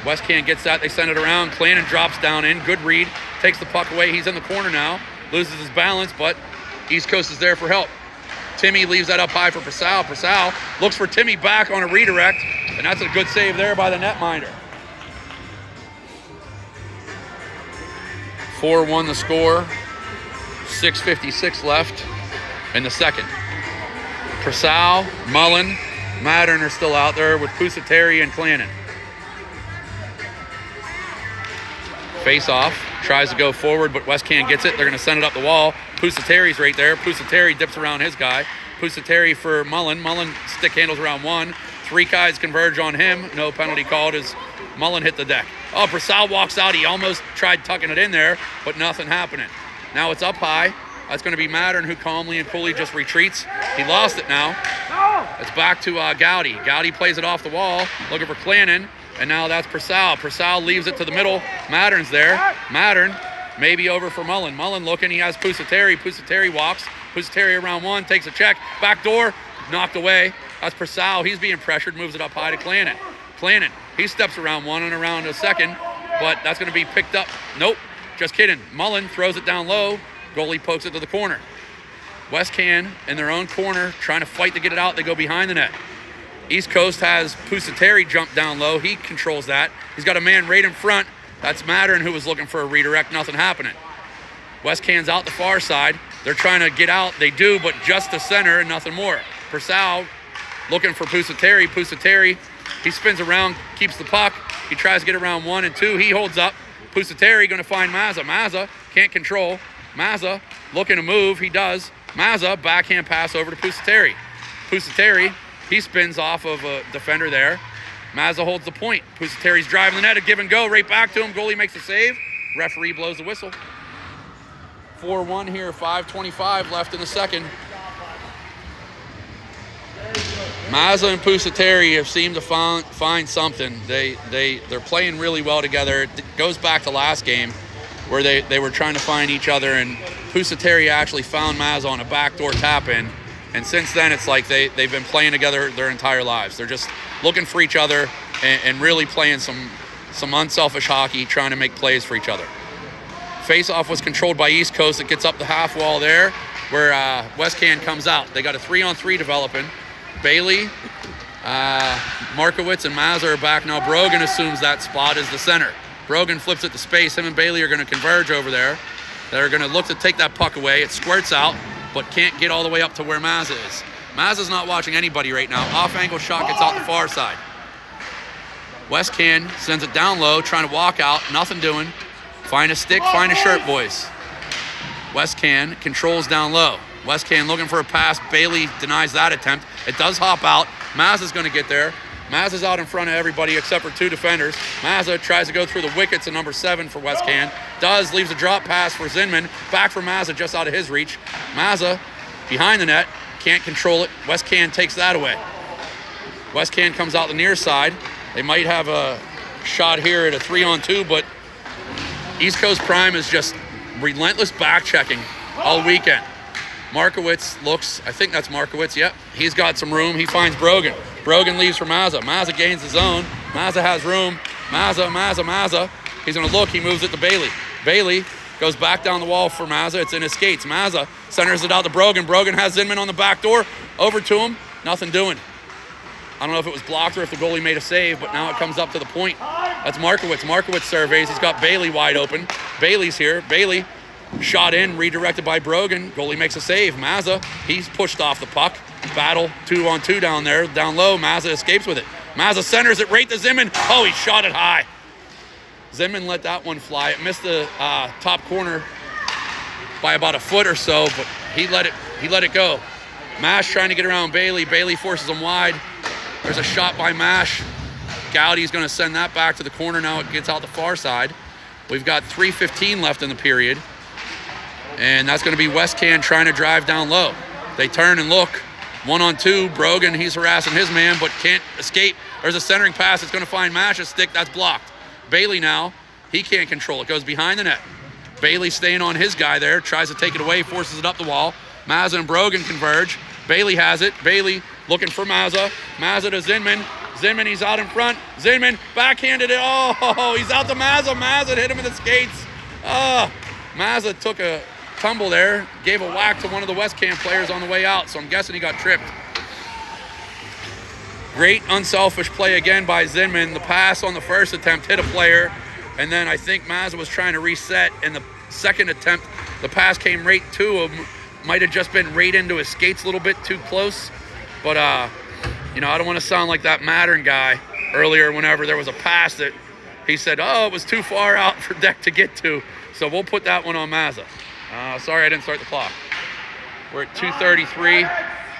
Westcan gets that. They send it around. Clannon drops down in. Good read. Takes the puck away. He's in the corner now. Loses his balance, but East Coast is there for help. Timmy leaves that up high for Prasau. Prasau looks for Timmy back on a redirect, and that's a good save there by the netminder. 4-1 the score. 6:56 left in the second. Prasau, Mullen, Mattern are still out there with Pusateri and Clannon. Face off, tries to go forward, but Westcan gets it. They're going to send it up the wall. Pusateri's right there. Pusateri dips around his guy. Pusateri for Mullen. Mullen stick handles around one. 3 guys converge on him. No penalty called as Mullen hit the deck. Oh, Prasau walks out. He almost tried tucking it in there, but nothing happening. Now it's up high. That's going to be Mattern, who calmly and coolly just retreats. He lost it now. It's back to Gowdy. Gowdy plays it off the wall, looking for Clannon, and now that's Prasau. Prasau leaves it to the middle. Mattern's there. Mattern maybe over for Mullen. Mullen looking. He has Pusateri. Pusateri walks. Pusateri around one, takes a check. Back door, knocked away. That's Prasau. He's being pressured, moves it up high to Clannon. Clannon, he steps around one and around a second, but that's going to be picked up. Nope, just kidding. Mullen throws it down low. Goalie pokes it to the corner. West Can in their own corner, trying to fight to get it out. They go behind the net. East Coast has Pusateri jump down low. He controls that. He's got a man right in front. That's Mattern, who was looking for a redirect. Nothing happening. West Can's out the far side. They're trying to get out. They do, but just the center and nothing more. Purcell looking for Pusateri. Pusateri, he spins around, keeps the puck. He tries to get around 1 and 2. He holds up. Pusateri going to find Mazza. Mazza can't control. Mazza looking to move. He does. Mazza, backhand pass over to Pusateri. Pusateri, he spins off of a defender there. Mazza holds the point. Pusateri's driving the net, a give and go, right back to him. Goalie makes a save. Referee blows the whistle. 4-1 here, 5:25 left in the second. Mazza and Pusateri have seemed to find something. They're playing really well together. It goes back to last game where they were trying to find each other, and Pusateri actually found Mazza on a backdoor tap-in. And since then, it's like they've been playing together their entire lives. They're just looking for each other and really playing some unselfish hockey, trying to make plays for each other. Face-off was controlled by East Coast. It gets up the half wall there where West Can comes out. They got a 3-on-3 developing. Bailey, Markowitz, and Mazza are back now. Brogan assumes that spot is the center. Brogan flips it to space. Him and Bailey are going to converge over there. They're going to look to take that puck away. It squirts out, but can't get all the way up to where Mazza is. Mazza's not watching anybody right now. Off-angle shot gets out the far side. West Can sends it down low, trying to walk out. Nothing doing. Find a stick, find a shirt, boys. West Can controls down low. West Can looking for a pass. Bailey denies that attempt. It does hop out. Mazza's going to get there. Mazza's out in front of everybody except for 2 defenders. Mazza tries to go through the wickets of number 7 for West Can. Does, leaves a drop pass for Zinman. Back for Mazza, just out of his reach. Mazza behind the net, can't control it. West Can takes that away. West Can comes out the near side. They might have a shot here at a 3-on-2, but East Coast Prime is just relentless back checking all weekend. Markowitz looks, I think that's Markowitz, yep. He's got some room. He finds Brogan. Brogan leaves for Mazza. Mazza gains the zone. Mazza has room. Mazza. He's going to look. He moves it to Bailey. Bailey goes back down the wall for Mazza. It's in his skates. Mazza centers it out to Brogan. Brogan has Zinman on the back door. Over to him. Nothing doing. I don't know if it was blocked or if the goalie made a save, but now it comes up to the point. That's Markowitz. Markowitz surveys. He's got Bailey wide open. Bailey's here. Bailey shot in, redirected by Brogan. Goalie makes a save. Mazza, he's pushed off the puck. Battle 2-on-2 down there. Down low, Mazza escapes with it. Mazza centers it right to Zinman. Oh, he shot it high. Zinman let that one fly. It missed the top corner by about a foot or so, but he let it go. Mash trying to get around Bailey. Bailey forces him wide. There's a shot by Mash. Gowdy's going to send that back to the corner. Now it gets out the far side. We've got 3:15 left in the period. And that's going to be West Can trying to drive down low. They turn and look. 1-on-2. Brogan, he's harassing his man, but can't escape. There's a centering pass. It's going to find Mash's stick. That's blocked. Bailey now, he can't control it. Goes behind the net. Bailey staying on his guy there. Tries to take it away. Forces it up the wall. Mazza and Brogan converge. Bailey has it. Bailey looking for Mazza. Mazza to Zinman. Zinman, he's out in front. Zinman backhanded it. Oh, he's out to Mazza. Mazza hit him in the skates. Mazza took a tumble there, gave a whack to one of the West Can players on the way out, so I'm guessing he got tripped. Great unselfish play again by Zinman. The pass on the first attempt hit a player, and then I think Mazza was trying to reset, and the second attempt, the pass came right to him. Might have just been right into his skates a little bit too close, but I don't want to sound like that Mattern guy earlier whenever there was a pass that he said, it was too far out for Deck to get to, so we'll put that one on Mazza. Sorry I didn't start the clock. We're at 2:33.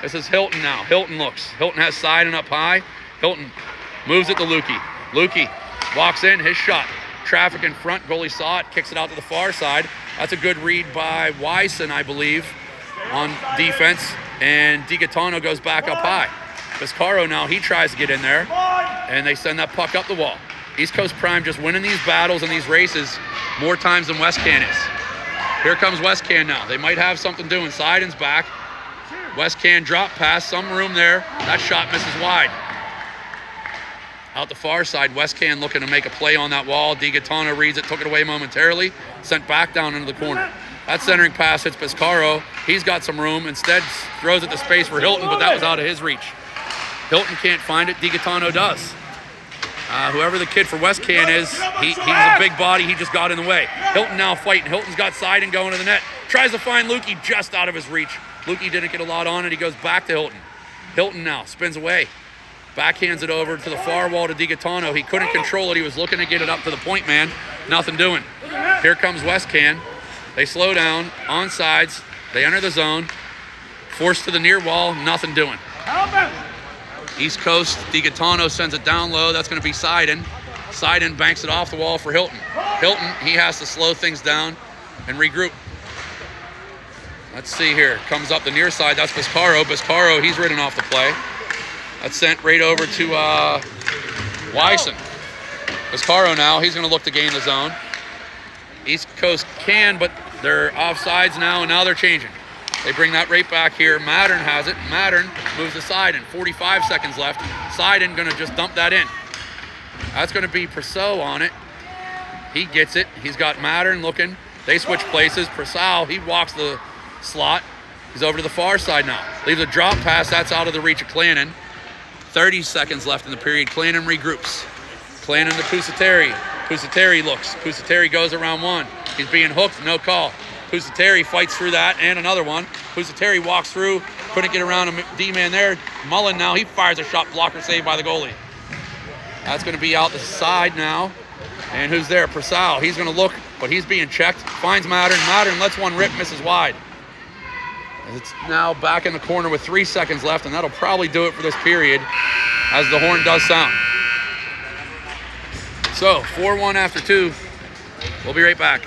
This is Hilton now. Hilton looks. Hilton has siding up high. Hilton moves it to Lukey. Lukey walks in, his shot. Traffic in front, goalie saw it, kicks it out to the far side. That's a good read by Wyson, I believe, on defense. And DiGaetano goes back up high. Viscaro now, he tries to get in there, and they send that puck up the wall. East Coast Prime just winning these battles and these races more times than West Can is. Here comes West Can now. They might have something doing. Siden's back. West Can drop pass, some room there. That shot misses wide. Out the far side, West Can looking to make a play on that wall. DiGaetano reads it, took it away momentarily, sent back down into the corner. That centering pass hits Pescaro. He's got some room. Instead, throws it to space for Hilton, but that was out of his reach. Hilton can't find it. DiGaetano does. Whoever the kid for West Can is, he's a big body. He just got in the way. Hilton now fighting. Hilton's got Seiden going to the net. Tries to find Lukey just out of his reach. Lukey didn't get a lot on it. He goes back to Hilton. Hilton now spins away. Backhands it over to the far wall to DiGaetano. He couldn't control it. He was looking to get it up to the point man. Nothing doing. Here comes West Can. They slow down. On sides. They enter the zone. Forced to the near wall. Nothing doing. East Coast, DiGaetano sends it down low. That's going to be Seiden. Seiden banks it off the wall for Hilton. Hilton, he has to slow things down and regroup. Let's see here. Comes up the near side. That's Pescaro. Pescaro, he's ridden off the play. That's sent right over to Wyson. Pescaro now, he's going to look to gain the zone. East Coast can, but they're offsides now, and now they're changing. They bring that right back here. Mattern has it. Mattern moves to Seiden. 45 seconds left. Seiden going to just dump that in. That's going to be Persaud on it. He gets it. He's got Mattern looking. They switch places. Persaud, he walks the slot. He's over to the far side now. Leaves a drop pass. That's out of the reach of Clannon. 30 seconds left in the period. Clannon regroups. Clannon to Pusateri. Pusateri looks. Pusateri goes around one. He's being hooked. No call. Pusateri fights through that and another one. Pusateri walks through. Couldn't get around a D-man there. Mullen now, he fires a shot. Blocker saved by the goalie. That's going to be out the side now. And who's there? Persaud. He's going to look, but he's being checked. Finds Mattern. Mattern lets one rip, misses wide. It's now back in the corner with 3 seconds left, and that'll probably do it for this period as the horn does sound. So, 4-1 after 2. We'll be right back.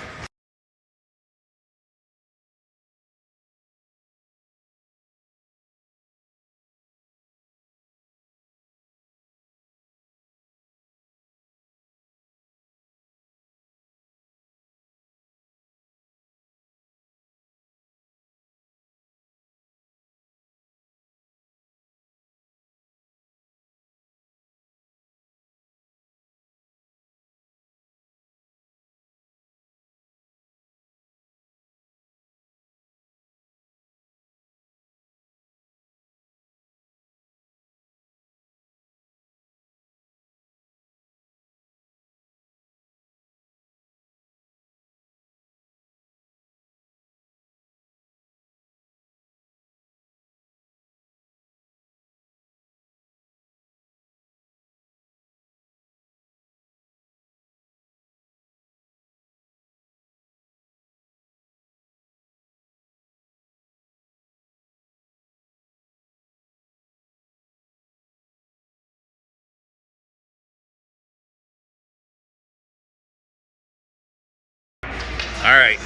All right,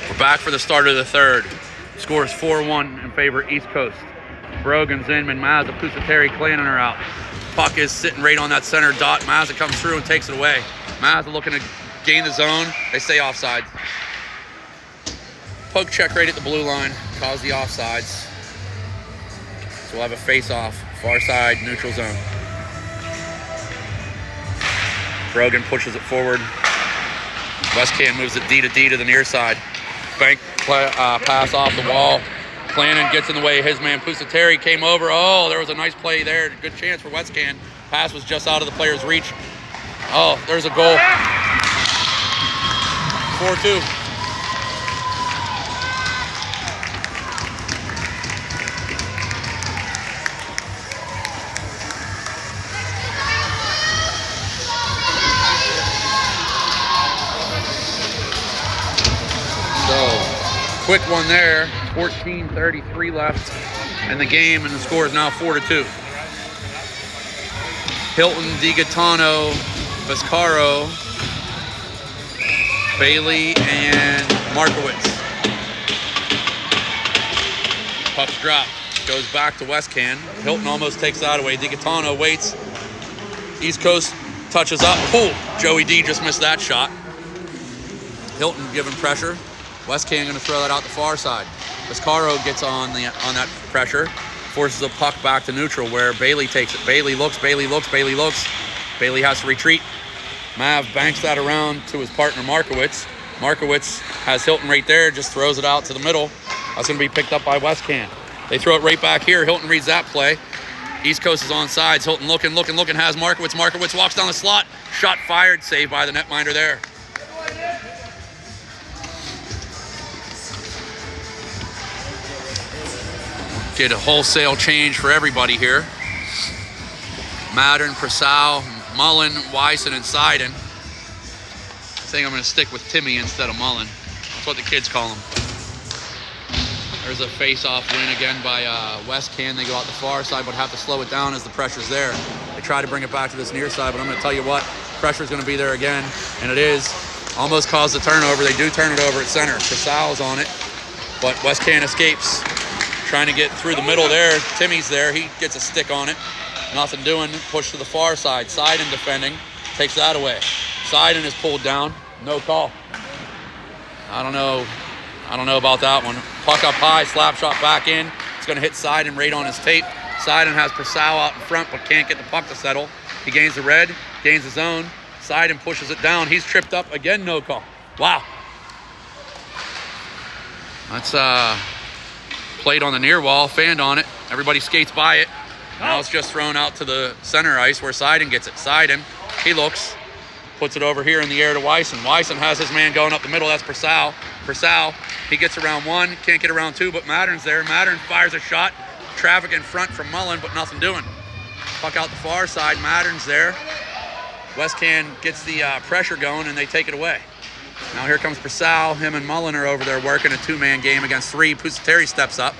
we're back for the start of the third. Score is 4-1 in favor of East Coast. Brogan, Zinman, Mazza, Pusateri, Clannon are out. Puck is sitting right on that center dot. Mazza comes through and takes it away. Mazza looking to gain the zone. They stay offsides. Poke check right at the blue line. Cause the offsides. So we'll have a face-off. Far side, neutral zone. Brogan pushes it forward. West Can moves it D to D to the near side. Bank pass off the wall. Clannon gets in the way. His man Pusateri came over. Oh, there was a nice play there. Good chance for West Can. Pass was just out of the player's reach. Oh, there's a goal. 4-2. Quick one there. 14:33 left in the game, and the score is now 4-2. Hilton, DiGaetano, Pescaro, Bailey, and Markowitz. Puck's dropped. Goes back to West Can. Hilton almost takes that away. DiGaetano waits. East Coast touches up. Oh, Joey D just missed that shot. Hilton giving pressure. West Can going to throw that out the far side. Pescaro gets on that pressure, forces a puck back to neutral where Bailey takes it. Bailey looks, Bailey looks, Bailey looks. Bailey has to retreat. Mav banks that around to his partner Markowitz. Markowitz has Hilton right there, just throws it out to the middle. That's going to be picked up by Westcan. They throw it right back here. Hilton reads that play. East Coast is on sides. Hilton looking, has Markowitz. Markowitz walks down the slot. Shot fired, saved by the netminder there. Get a wholesale change for everybody here. Mattern, Prasau, Mullen, Wyson, and Seiden. I think I'm going to stick with Timmy instead of Mullen. That's what the kids call him. There's a face-off win again by Westcan. They go out the far side, but have to slow it down as the pressure's there. They try to bring it back to this near side, but I'm going to tell you what, pressure's going to be there again, and it is. Almost caused a turnover. They do turn it over at center. Prasau's on it, but Westcan escapes. Trying to get through the middle there. Timmy's there. He gets a stick on it. Nothing doing. Push to the far side. Seiden defending. Takes that away. Seiden is pulled down. No call. I don't know about that one. Puck up high. Slap shot back in. It's going to hit Seiden right on his tape. Seiden has Prasau out in front but can't get the puck to settle. He gains the red. Gains his own. Seiden pushes it down. He's tripped up. Again, no call. Wow. That's played on the near wall, fanned on it. Everybody skates by it. Now it's just thrown out to the center ice where Seiden gets it. Seiden, he looks, puts it over here in the air to Wyson. Wyson has his man going up the middle. That's Prasau. Prasau, he gets around one, can't get around two, but Mattern's there. Mattern fires a shot. Traffic in front from Mullen, but nothing doing. Puck out the far side. Mattern's there. Westcan gets the pressure going, and they take it away. Now here comes Prasau. Him and Mullen are over there working a two-man game against three. Pusateri steps up.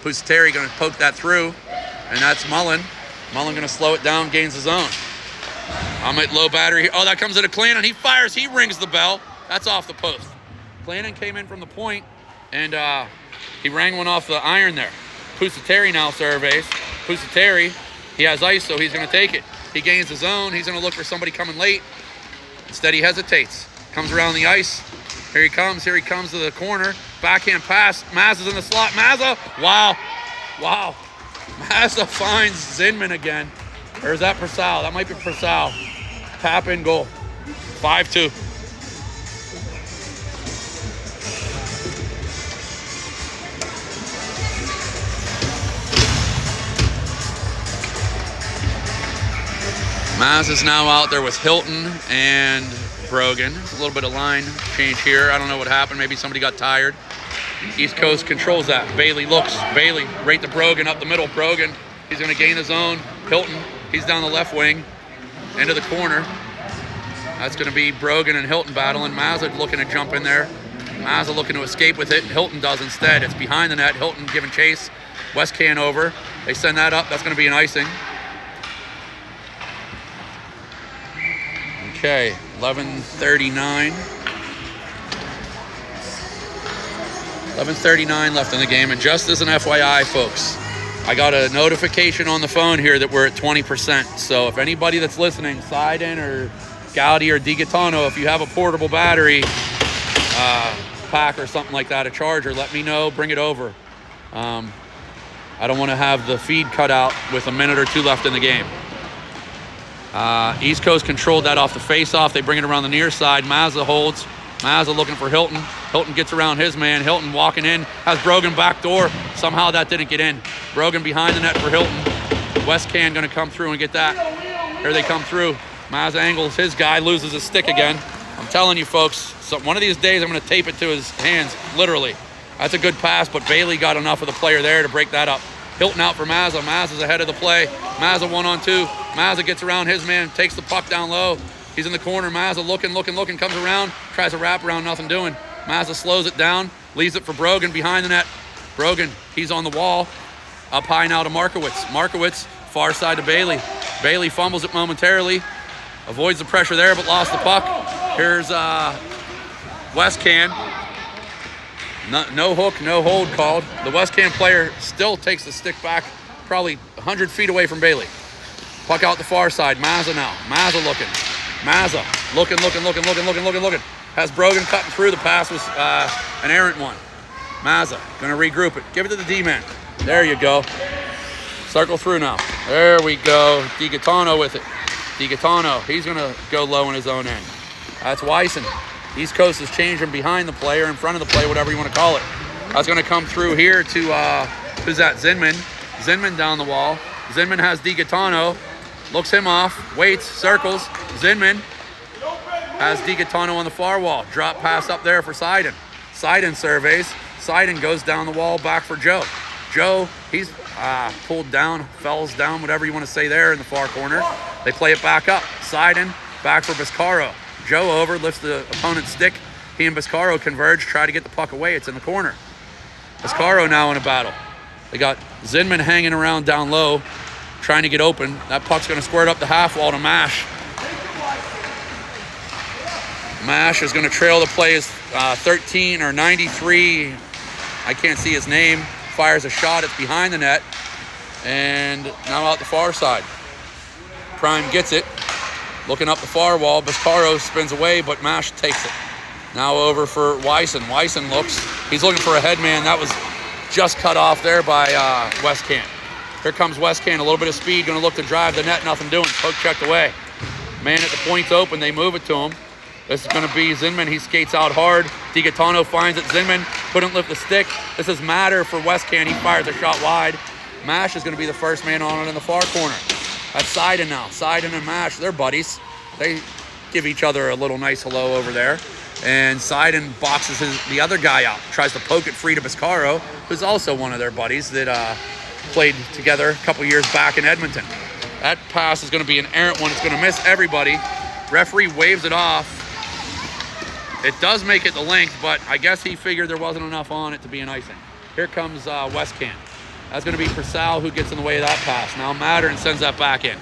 Pusateri going to poke that through, and that's Mullen. Mullen going to slow it down, gains his own. I'm at low battery here. Oh, that comes into Clannon. He fires. He rings the bell. That's off the post. Clannon came in from the point, and he rang one off the iron there. Pusateri now surveys. Pusateri, he has ice, so he's going to take it. He gains his own. He's going to look for somebody coming late. Instead, he hesitates. Comes around the ice. Here he comes to the corner. Backhand pass. Mazza's in the slot. Mazza. Wow. Mazza finds Zinman again. Or is that Prasau? That might be Prasau. Tap in goal. 5-2. Maz is now out there with Hilton and Brogan. A little bit of line change here. I don't know what happened. Maybe somebody got tired. East Coast controls that. Bailey looks. Bailey right to Brogan up the middle. Brogan, he's going to gain his own. Hilton, he's down the left wing into the corner. That's going to be Brogan and Hilton battling. Mazza looking to jump in there. Mazza looking to escape with it. Hilton does instead. It's behind the net. Hilton giving chase. Westcan over. They send that up. That's going to be an icing. Okay, 11:39. 11:39 left in the game, and just as an FYI, folks, I got a notification on the phone here that we're at 20%. So if anybody that's listening, Seiden or Gaudy or DiGaetano, if you have a portable battery pack or something like that, a charger, let me know, bring it over. I don't want to have the feed cut out with a minute or two left in the game. East Coast controlled that off the face-off. They bring it around the near side. Mazza holds. Mazza looking for Hilton. Hilton gets around his man. Hilton walking in. Has Brogan back door. Somehow that didn't get in. Brogan behind the net for Hilton. Westcan going to come through and get that. Here they come through. Mazza angles his guy. Loses his stick again. I'm telling you, folks, so one of these days I'm going to tape it to his hands, literally. That's a good pass, but Bailey got enough of the player there to break that up. Hilton out for Mazza. Mazza's ahead of the play. Mazza 1-on-2. Mazza gets around his man, takes the puck down low. He's in the corner. Mazza looking, comes around, tries a wrap around, nothing doing. Mazza slows it down, leaves it for Brogan behind the net. Brogan, he's on the wall. Up high now to Markowitz. Markowitz, far side to Bailey. Bailey fumbles it momentarily. Avoids the pressure there, but lost the puck. Here's Westcan. No hook, no hold called. The Westcan player still takes the stick back probably 100 feet away from Bailey. Puck out the far side. Mazza now. Mazza looking. Mazza looking. Has Brogan cutting through. The pass was an errant one. Mazza going to regroup it. Give it to the D-man. There you go. Circle through now. There we go. DiGaetano with it. DiGaetano, he's going to go low in his own end. That's Wyson. East Coast is changing behind the play or in front of the play, whatever you want to call it. That's going to come through here to, who's that? Zinman. Zinman down the wall. Zinman has DiGaetano. Looks him off. Waits. Circles. Zinman has DiGaetano on the far wall. Drop pass up there for Seiden. Seiden surveys. Seiden goes down the wall back for Joe. Joe, he's pulled down, fells down, whatever you want to say there in the far corner. They play it back up. Seiden back for Biscaro. Joe over, lifts the opponent's stick. He and Biscaro converge, try to get the puck away. It's in the corner. Biscaro now in a battle. They got Zinman hanging around down low, trying to get open. That puck's going to squirt up the half wall to Mash. Mash is going to trail the play as 13 or 93. I can't see his name. Fires a shot. It's behind the net. And now out the far side. Prime gets it. Looking up the far wall. Biscaro spins away, but Mash takes it. Now over for Wyson. Wyson looks. He's looking for a headman. That was just cut off there by Westcan. Here comes Westcan. A little bit of speed. Going to look to drive the net. Nothing doing. Poke checked away. Man at the point's open. They move it to him. This is going to be Zinman. He skates out hard. DiGaetano finds it. Zinman couldn't lift the stick. This is matter for Westcan. He fires a shot wide. Mash is going to be the first man on it in the far corner. That's Seiden now. Seiden and Mash, they're buddies. They give each other a little nice hello over there. And Seiden boxes the other guy out. Tries to poke it free to Biscaro, who's also one of their buddies that played together a couple years back in Edmonton. That pass is going to be an errant one. It's going to miss everybody. Referee waves it off. It does make it the length, but I guess he figured there wasn't enough on it to be an icing. Here comes Westcan. That's going to be Purcell who gets in the way of that pass. Now Mattern sends that back in.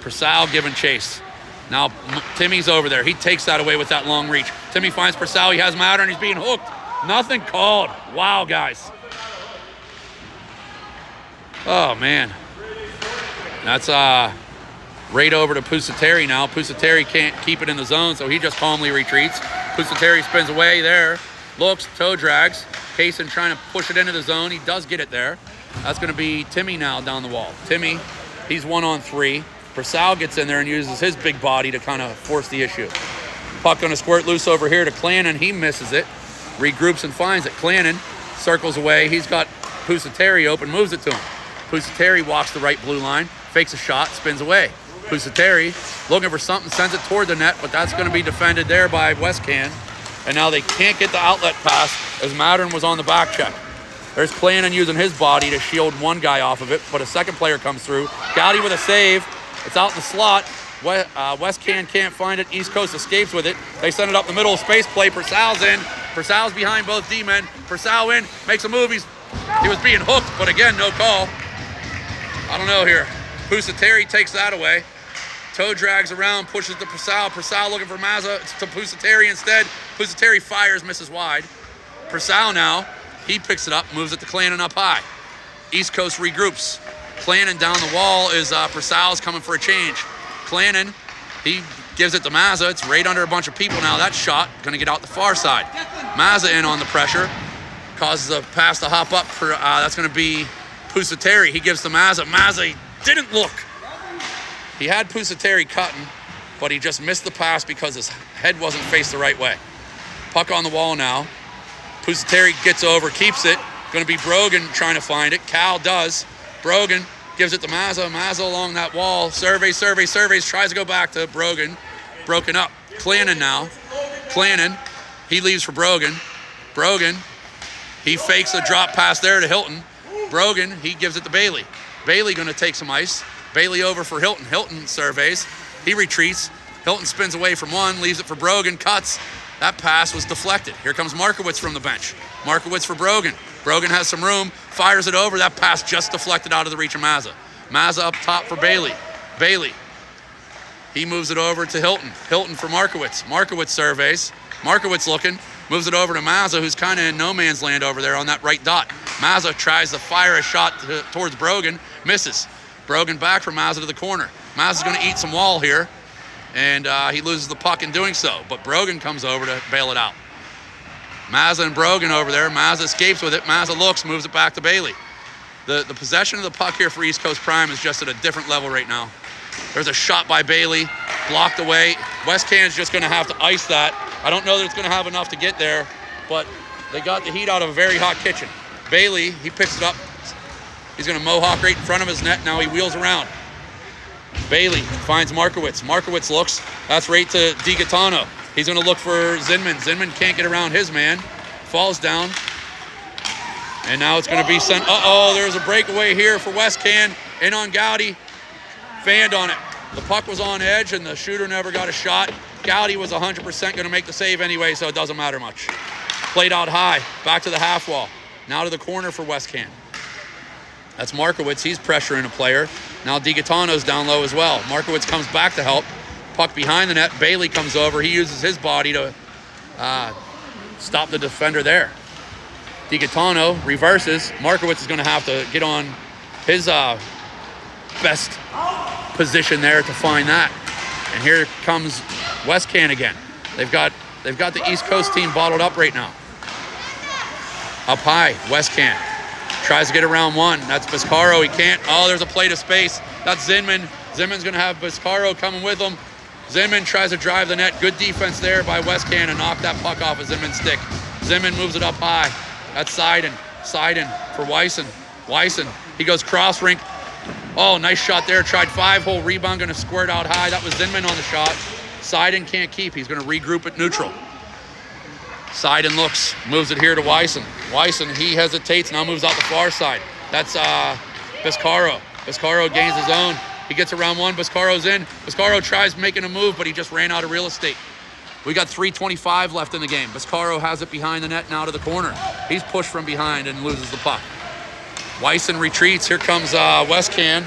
Purcell giving chase. Now Timmy's over there. He takes that away with that long reach. Timmy finds Purcell. He has Mattern. He's being hooked. Nothing called. Wow, guys. Oh, man. That's right over to Pusateri now. Pusateri can't keep it in the zone, so he just calmly retreats. Pusateri spins away there. Looks, toe drags. Kaysen trying to push it into the zone. He does get it there. That's going to be Timmy now down the wall. Timmy, he's 1-on-3. Purcell gets in there and uses his big body to kind of force the issue. Puck going to squirt loose over here to Clannon. He misses it. Regroups and finds it. Clannon circles away. He's got Pusateri open, moves it to him. Pusateri walks the right blue line, fakes a shot, spins away. Pusateri looking for something, sends it toward the net, but that's going to be defended there by Westcan. And now they can't get the outlet pass as Mattern was on the back check. There's Clannon using his body to shield one guy off of it, but a second player comes through. Gowdy with a save. It's out in the slot. Westcan can't find it. East Coast escapes with it. They send it up the middle of space play. Purcell's in. Purcell's behind both D-men. Purcell in, makes a move. He was being hooked, but again, no call. I don't know here. Pusateri takes that away. Toe drags around, pushes to Purcell. Purcell looking for Mazza. It's to Pusateri instead. Pusateri fires, misses wide. Purcell now, he picks it up, moves it to Clannon up high. East Coast regroups. Clannon down the wall is Purcell's coming for a change. Clannon, he gives it to Mazza. It's right under a bunch of people now. That shot going to get out the far side. Mazza in on the pressure. Causes a pass to hop up. That's going to be Pusateri. He gives to Mazza. Mazza, he didn't look. He had Pusateri cutting, but he just missed the pass because his head wasn't faced the right way. Puck on the wall now. Pusateri gets over, keeps it. Going to be Brogan trying to find it. Cal does. Brogan gives it to Mazza. Mazza along that wall. Surveys. Tries to go back to Brogan. Broken up. Clannon now. Clannon. He leaves for Brogan. Brogan. He fakes a drop pass there to Hilton. Brogan. He gives it to Bailey. Bailey going to take some ice. Bailey over for Hilton. Hilton surveys. He retreats. Hilton spins away from one. Leaves it for Brogan. Cuts. That pass was deflected. Here comes Markowitz from the bench. Markowitz for Brogan. Brogan has some room. Fires it over. That pass just deflected out of the reach of Mazza. Mazza up top for Bailey. Bailey. He moves it over to Hilton. Hilton for Markowitz. Markowitz surveys. Markowitz looking. Moves it over to Mazza, who's kind of in no man's land over there on that right dot. Mazza tries to fire a shot towards Brogan. Misses. Brogan back from Mazza to the corner. Mazza's going to eat some wall here. And he loses the puck in doing so. But Brogan comes over to bail it out. Mazza and Brogan over there. Mazza escapes with it. Mazza looks, moves it back to Bailey. The possession of the puck here for East Coast Prime is just at a different level right now. There's a shot by Bailey. blocked away. West Can's just gonna have to ice that. I don't know that it's gonna have enough to get there, but they got the heat out of a very hot kitchen. Bailey, he picks it up. He's gonna mohawk right in front of his net. Now he wheels around. Bailey finds Markowitz. Markowitz looks. That's right to DiGaetano. He's gonna look for Zinman. Zinman can't get around his man. Falls down. And now it's gonna be sent. There's a breakaway here for West Can. In on Gowdy. Fanned on it. The puck was on edge and the shooter never got a shot. Gowdy was 100% gonna make the save anyway, so it doesn't matter much. Played out high. Back to the half wall. Now to the corner for West Can. That's Markowitz. He's pressuring a player. Now DiGaetano's down low as well. Markowitz comes back to help. Puck behind the net. Bailey comes over. He uses his body to stop the defender there. DiGaetano reverses. Markowitz is going to have to get on his best position there to find that. And here comes West Can again. They've got the East Coast team bottled up right now. Up high, West Can. Tries to get around one. That's Biscaro. He can't. Oh, there's a play to space. That's Zinman. Zinman's going to have Biscaro coming with him. Zinman tries to drive the net. Good defense there by West Can to knock that puck off of Zinman's stick. Zinman moves it up high. That's Seiden. Seiden for Wyson. Wyson. He goes cross rink. Oh, nice shot there. Tried 5-hole rebound. Going to squirt out high. That was Zinman on the shot. Seiden can't keep. He's going to regroup at neutral. Seiden looks, moves it here to Wyson. Wyson, he hesitates, now moves out the far side. That's Biscaro. Biscaro gains his own. He gets around one, Biscaro's in. Biscaro tries making a move, but he just ran out of real estate. We got 3:25 left in the game. Biscaro has it behind the net now to the corner. He's pushed from behind and loses the puck. Wyson retreats. Here comes West Can.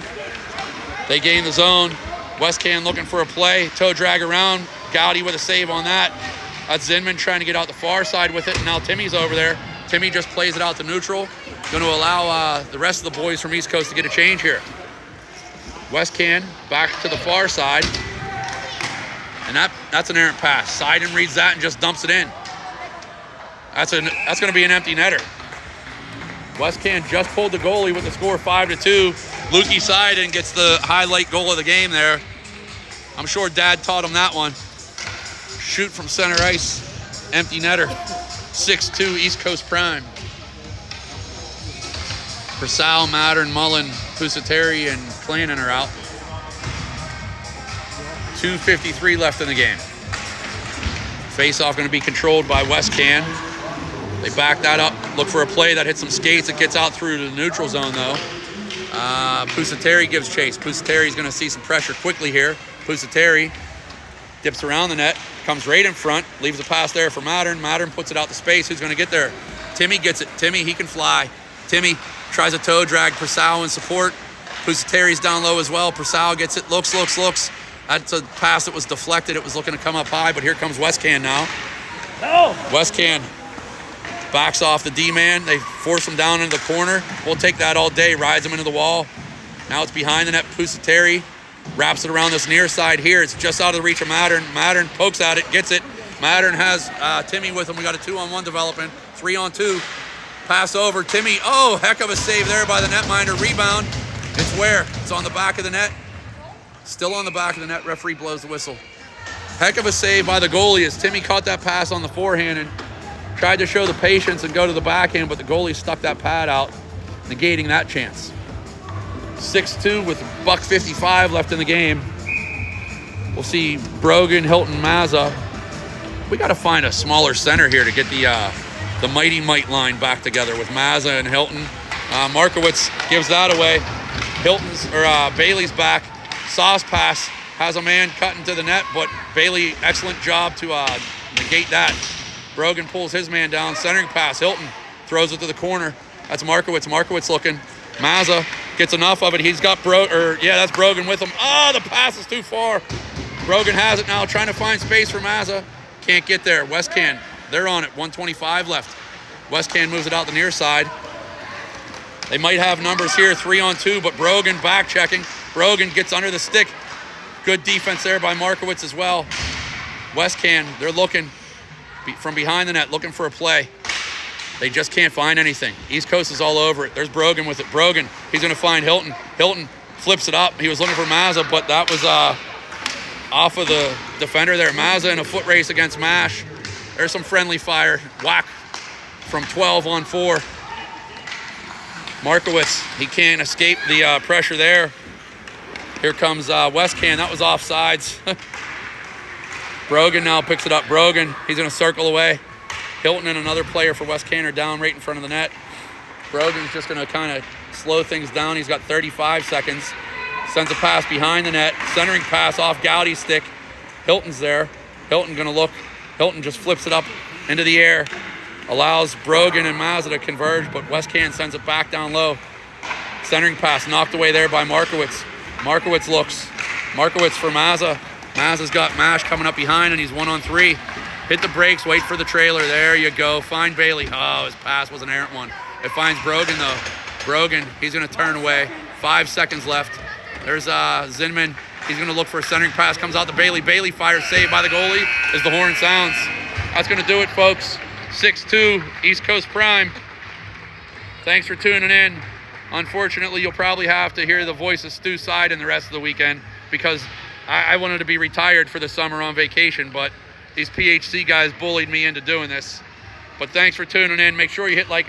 They gain the zone. West Can looking for a play. Toe drag around. Gowdy with a save on that. That's Zinman trying to get out the far side with it, and now Timmy's over there. Timmy just plays it out to neutral. Going to allow the rest of the boys from East Coast to get a change here. West Can back to the far side. And that's an errant pass. Seiden reads that and just dumps it in. That's going to be an empty netter. West Can just pulled the goalie with the score 5-2. Lukey Seiden gets the highlight goal of the game there. I'm sure Dad taught him that one. Shoot from center ice, empty netter, 6-2 East Coast Prime. Purcell, Mattern, Mullen, Pusateri, and Clannon are out. 2:53 left in the game. Face-off going to be controlled by West Can. They back that up, look for a play that hits some skates. It gets out through to the neutral zone, though. Pusateri gives chase. Pusateri's going to see some pressure quickly here. Pusateri dips around the net, comes right in front, leaves a pass there for Mattern. Mattern puts it out to space. Who's going to get there? Timmy gets it. Timmy, he can fly. Timmy tries a toe drag. Purcell in support. Pusateri's down low as well. Purcell gets it. Looks. That's a pass that was deflected. It was looking to come up high, but here comes West Can now. No. West Can backs off the D-man. They force him down into the corner. We'll take that all day. Rides him into the wall. Now it's behind the net. Pusateri wraps it around this near side here. It's just out of the reach of Mattern. Mattern pokes at it, gets it. Mattern has Timmy with him. We got a 2-on-1 development. 3-on-2. Pass over. Timmy, heck of a save there by the netminder. Rebound. It's where? It's on the back of the net. Still on the back of the net. Referee blows the whistle. Heck of a save by the goalie as Timmy caught that pass on the forehand and tried to show the patience and go to the backhand, but the goalie stuck that pad out, negating that chance. 6-2 with $1:55 left in the game. We'll see Brogan, Hilton, Mazza. We got to find a smaller center here to get the Mighty Might line back together with Mazza and Hilton. Markowitz gives that away. Bailey's back. Sauce pass has a man cut into the net, but Bailey, excellent job to negate that. Brogan pulls his man down. Centering pass. Hilton throws it to the corner. That's Markowitz. Markowitz looking. Mazza gets enough of it. He's got that's Brogan with him. The pass is too far. Brogan has it now, trying to find space for Mazza. Can't get there. West Can, they're on it. 1:25 left. West Can moves it out the near side. They might have numbers here, 3-on-2, but Brogan back checking. Brogan gets under the stick. Good defense there by Markowitz as well. West Can, they're looking from behind the net, looking for a play. They just can't find anything. East Coast is all over it. There's Brogan with it. Brogan, he's going to find Hilton. Hilton flips it up. He was looking for Mazza, but that was off of the defender there. Mazza in a foot race against Mash. There's some friendly fire. Whack from 12 on 4. Markowitz, he can't escape the pressure there. Here comes Westcan. That was offsides. Brogan now picks it up. Brogan, he's going to circle away. Hilton and another player for Westcan are down right in front of the net. Brogan's just going to kind of slow things down. He's got 35 seconds. Sends a pass behind the net. Centering pass off Gowdy's stick. Hilton's there. Hilton going to look. Hilton just flips it up into the air. Allows Brogan and Mazza to converge, but Westcan sends it back down low. Centering pass knocked away there by Markowitz. Markowitz looks. Markowitz for Mazza. Mazza's got Mash coming up behind, and he's 1-on-3. Hit the brakes, wait for the trailer. There you go. Find Bailey. Oh, his pass was an errant one. It finds Brogan, though. Brogan, he's going to turn away. 5 seconds left. There's Zinman. He's going to look for a centering pass. Comes out to Bailey. Bailey fires, saved by the goalie as the horn sounds. That's going to do it, folks. 6-2, East Coast Prime. Thanks for tuning in. Unfortunately, you'll probably have to hear the voice of Stu Siden the rest of the weekend because I wanted to be retired for the summer on vacation, but these PHC guys bullied me into doing this. But thanks for tuning in. Make sure you hit like